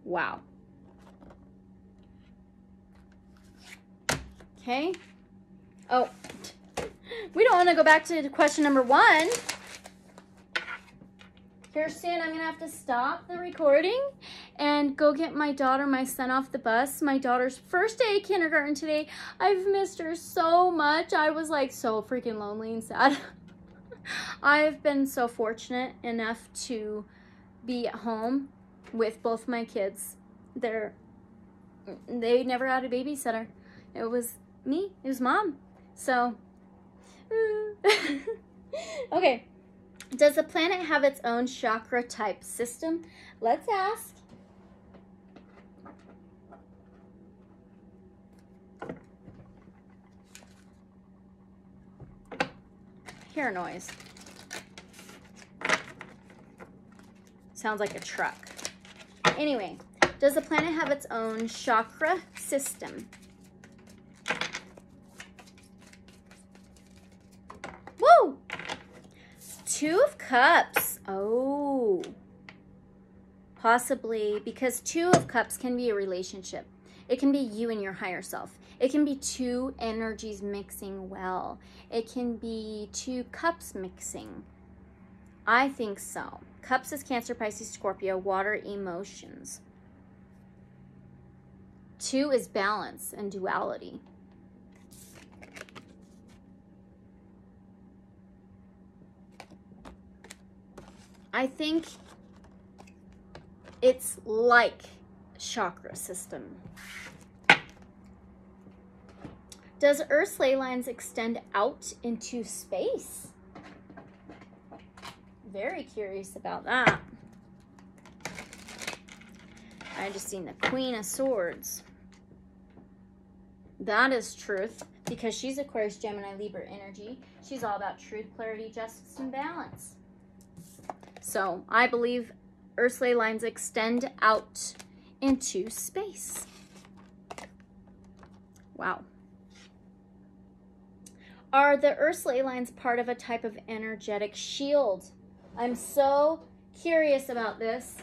Wow. Okay. Oh, we don't want to go back to question number 1. Here soon, I'm going to have to stop the recording and go get my daughter, my son off the bus. My daughter's first day of kindergarten today. I've missed her so much. I was like so freaking lonely and sad. I've been so fortunate enough to be at home with both my kids. They never had a babysitter. It was me. It was mom. So, okay. Does the planet have its own chakra type system? Let's ask. Hear a noise. Sounds like a truck. Anyway, does the planet have its own chakra system? Woo! 2 of Cups. Oh. Possibly, because 2 of Cups can be a relationship. It can be you and your higher self. It can be 2 energies mixing well. It can be 2 cups mixing. I think so. Cups is Cancer, Pisces, Scorpio, water, emotions. 2 is balance and duality. I think it's like chakra system. Does Earth's ley lines extend out into space? Very curious about that. I just seen the Queen of Swords. That is truth, because she's Aquarius, Gemini, Libra energy. She's all about truth, clarity, justice, and balance. So I believe Earth's ley lines extend out into space. Wow. Are the Earth's ley lines part of a type of energetic shield? I'm so curious about this.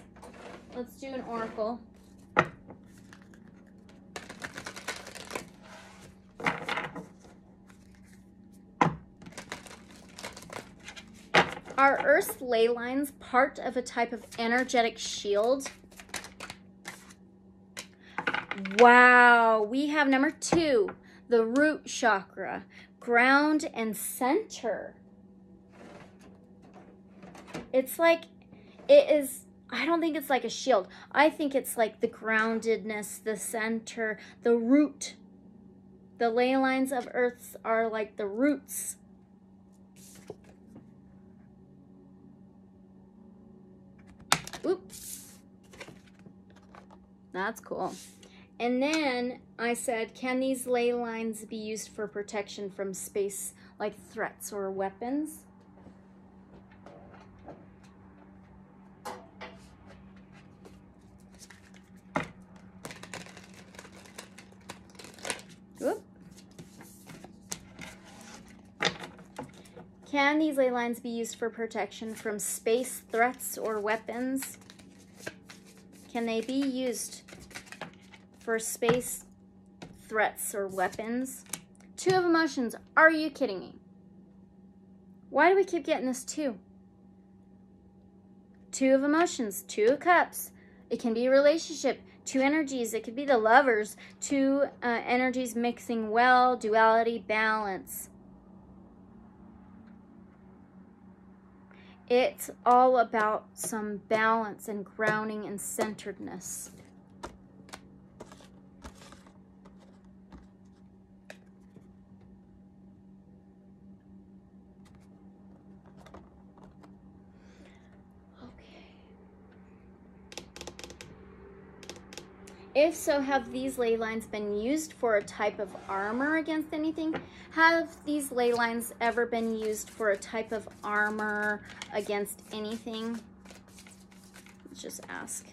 Let's do an oracle. Are Earth's ley lines part of a type of energetic shield? Wow, we have number 2, the root chakra, ground and center. It's like, it is, I don't think it's like a shield. I think it's like the groundedness, the center, the root. The ley lines of Earth are like the roots. Oops. That's cool. And then I said, can these ley lines be used for protection from space, like threats or weapons? Whoop. Can these ley lines be used for protection from space threats or weapons? Can they be used for space threats or weapons? 2 of emotions. Are you kidding me? Why do we keep getting this 2? 2 of emotions, 2 of cups. It can be a relationship, 2 energies. It could be the lovers, 2 energies mixing well, duality, balance. It's all about some balance and grounding and centeredness. If so, have these ley lines been used for a type of armor against anything? Have these ley lines ever been used for a type of armor against anything? Let's just ask.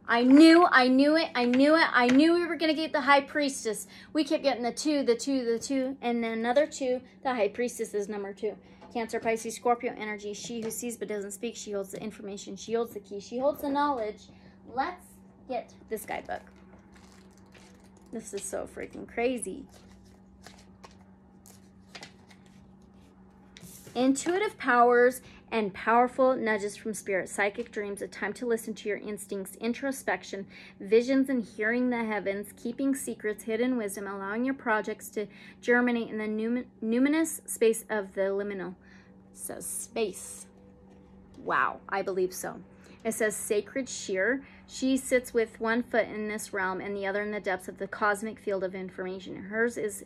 I knew we were gonna get the High Priestess. We kept getting the 2, the 2, the 2, and then another 2. The High Priestess is number 2. Cancer, Pisces, Scorpio energy. She who sees but doesn't speak. She holds the information. She holds the key. She holds the knowledge. Let's get this guidebook. This is so freaking crazy. Intuitive powers and powerful nudges from spirit, psychic dreams, a time to listen to your instincts, introspection, visions and hearing the heavens, keeping secrets, hidden wisdom, allowing your projects to germinate in the numinous space of the liminal. So space. Wow, I believe so. It says sacred sheer. She sits with one foot in this realm and the other in the depths of the cosmic field of information. Hers is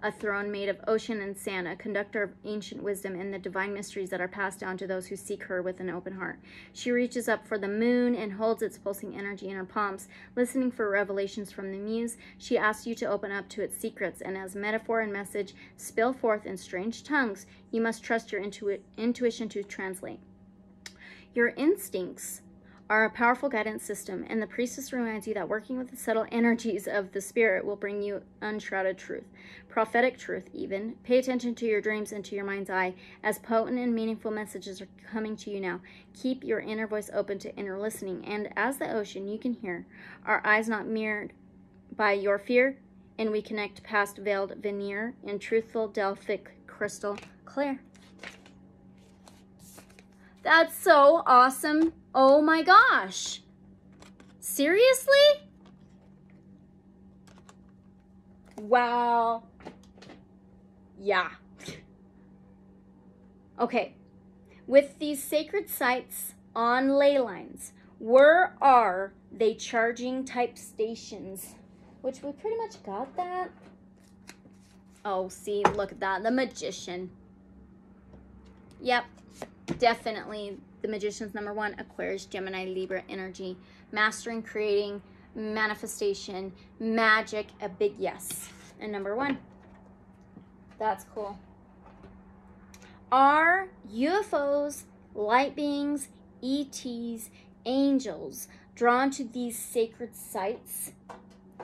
a throne made of ocean and sand, a conductor of ancient wisdom and the divine mysteries that are passed down to those who seek her with an open heart. She reaches up for the moon and holds its pulsing energy in her palms, listening for revelations from the muse. She asks you to open up to its secrets, and as metaphor and message spill forth in strange tongues, you must trust your intuition to translate. Your instincts are a powerful guidance system, and the priestess reminds you that working with the subtle energies of the spirit will bring you unshrouded truth, prophetic truth even. Pay attention to your dreams and to your mind's eye, as potent and meaningful messages are coming to you now. Keep your inner voice open to inner listening, and as the ocean, you can hear our eyes not mirrored by your fear, and we connect past veiled veneer in truthful Delphic crystal clear. That's so awesome. Oh my gosh. Seriously? Wow. Yeah. Okay. With these sacred sites on ley lines, where are they charging type stations? Which we pretty much got that. Oh, see, look at that. The Magician. Yep. Definitely the Magician's number 1, Aquarius, Gemini, Libra energy, mastering, creating, manifestation, magic, a big yes. And number 1. That's cool. Are UFOs, light beings, ETs, angels drawn to these sacred sites,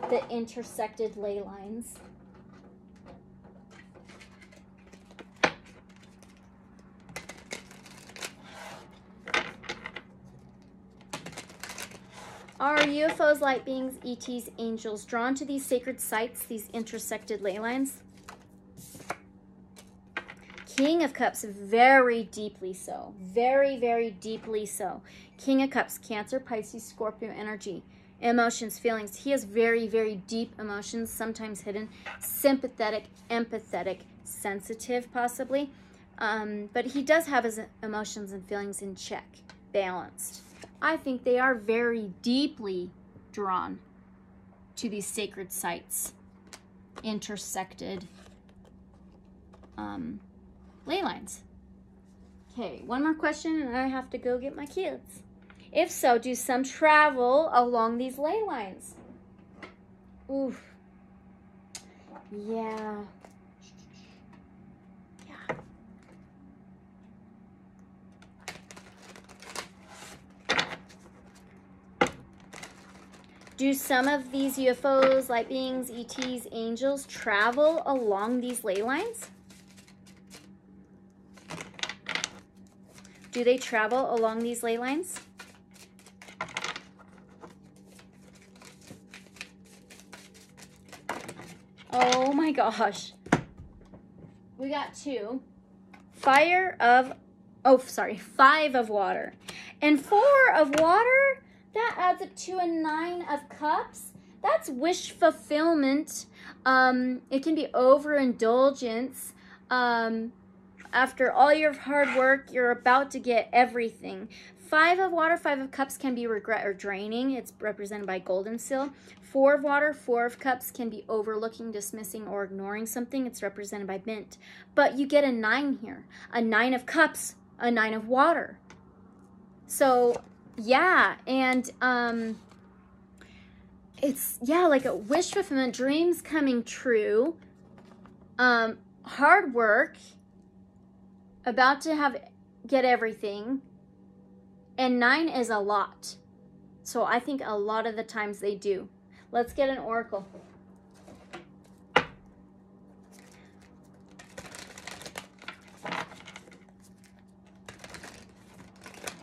the intersected ley lines? Are UFOs, light beings, ETs, angels drawn to these sacred sites, these intersected ley lines? King of Cups, very deeply so. Very, very deeply so. King of Cups, Cancer, Pisces, Scorpio energy. Emotions, feelings. He has very, very deep emotions, sometimes hidden. Sympathetic, empathetic, sensitive possibly. But he does have his emotions and feelings in check, balanced. I think they are very deeply drawn to these sacred sites, intersected ley lines. Okay, one more question and I have to go get my kids. If so, do some travel along these ley lines? Oof. Yeah. Do some of these UFOs, light beings, ETs, angels travel along these ley lines? Do they travel along these ley lines? Oh my gosh. We got 2. 5 of water. And 4 of water? That adds up to a 9 of cups. That's wish fulfillment. It can be overindulgence. After all your hard work, you're about to get everything. 5 of water, 5 of cups can be regret or draining. It's represented by golden seal. 4 of water, 4 of cups can be overlooking, dismissing, or ignoring something. It's represented by mint. But you get a 9 here. A 9 of cups, a 9 of water. So yeah, and it's, yeah, like a wish fulfillment, dreams coming true, hard work, about to get everything, and 9 is a lot. So I think a lot of the times they do. Let's get an oracle.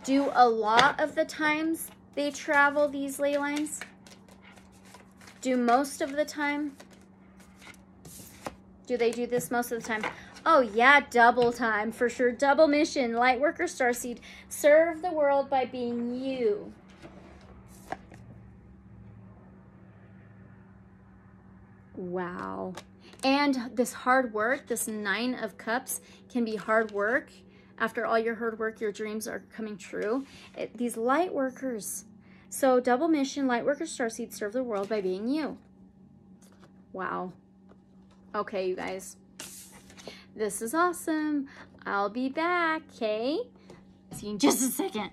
Do a lot of the times they travel these ley lines? Do most of the time? Do they do this most of the time? Oh yeah, double time for sure. Double mission. Lightworker Starseed. Serve the world by being you. Wow. And this hard work, this 9 of Cups can be hard work. After all your hard work, your dreams are coming true. These light workers. So double mission, Lightworker Starseed, serve the world by being you. Wow. Okay, you guys. This is awesome. I'll be back, okay? See you in just a second.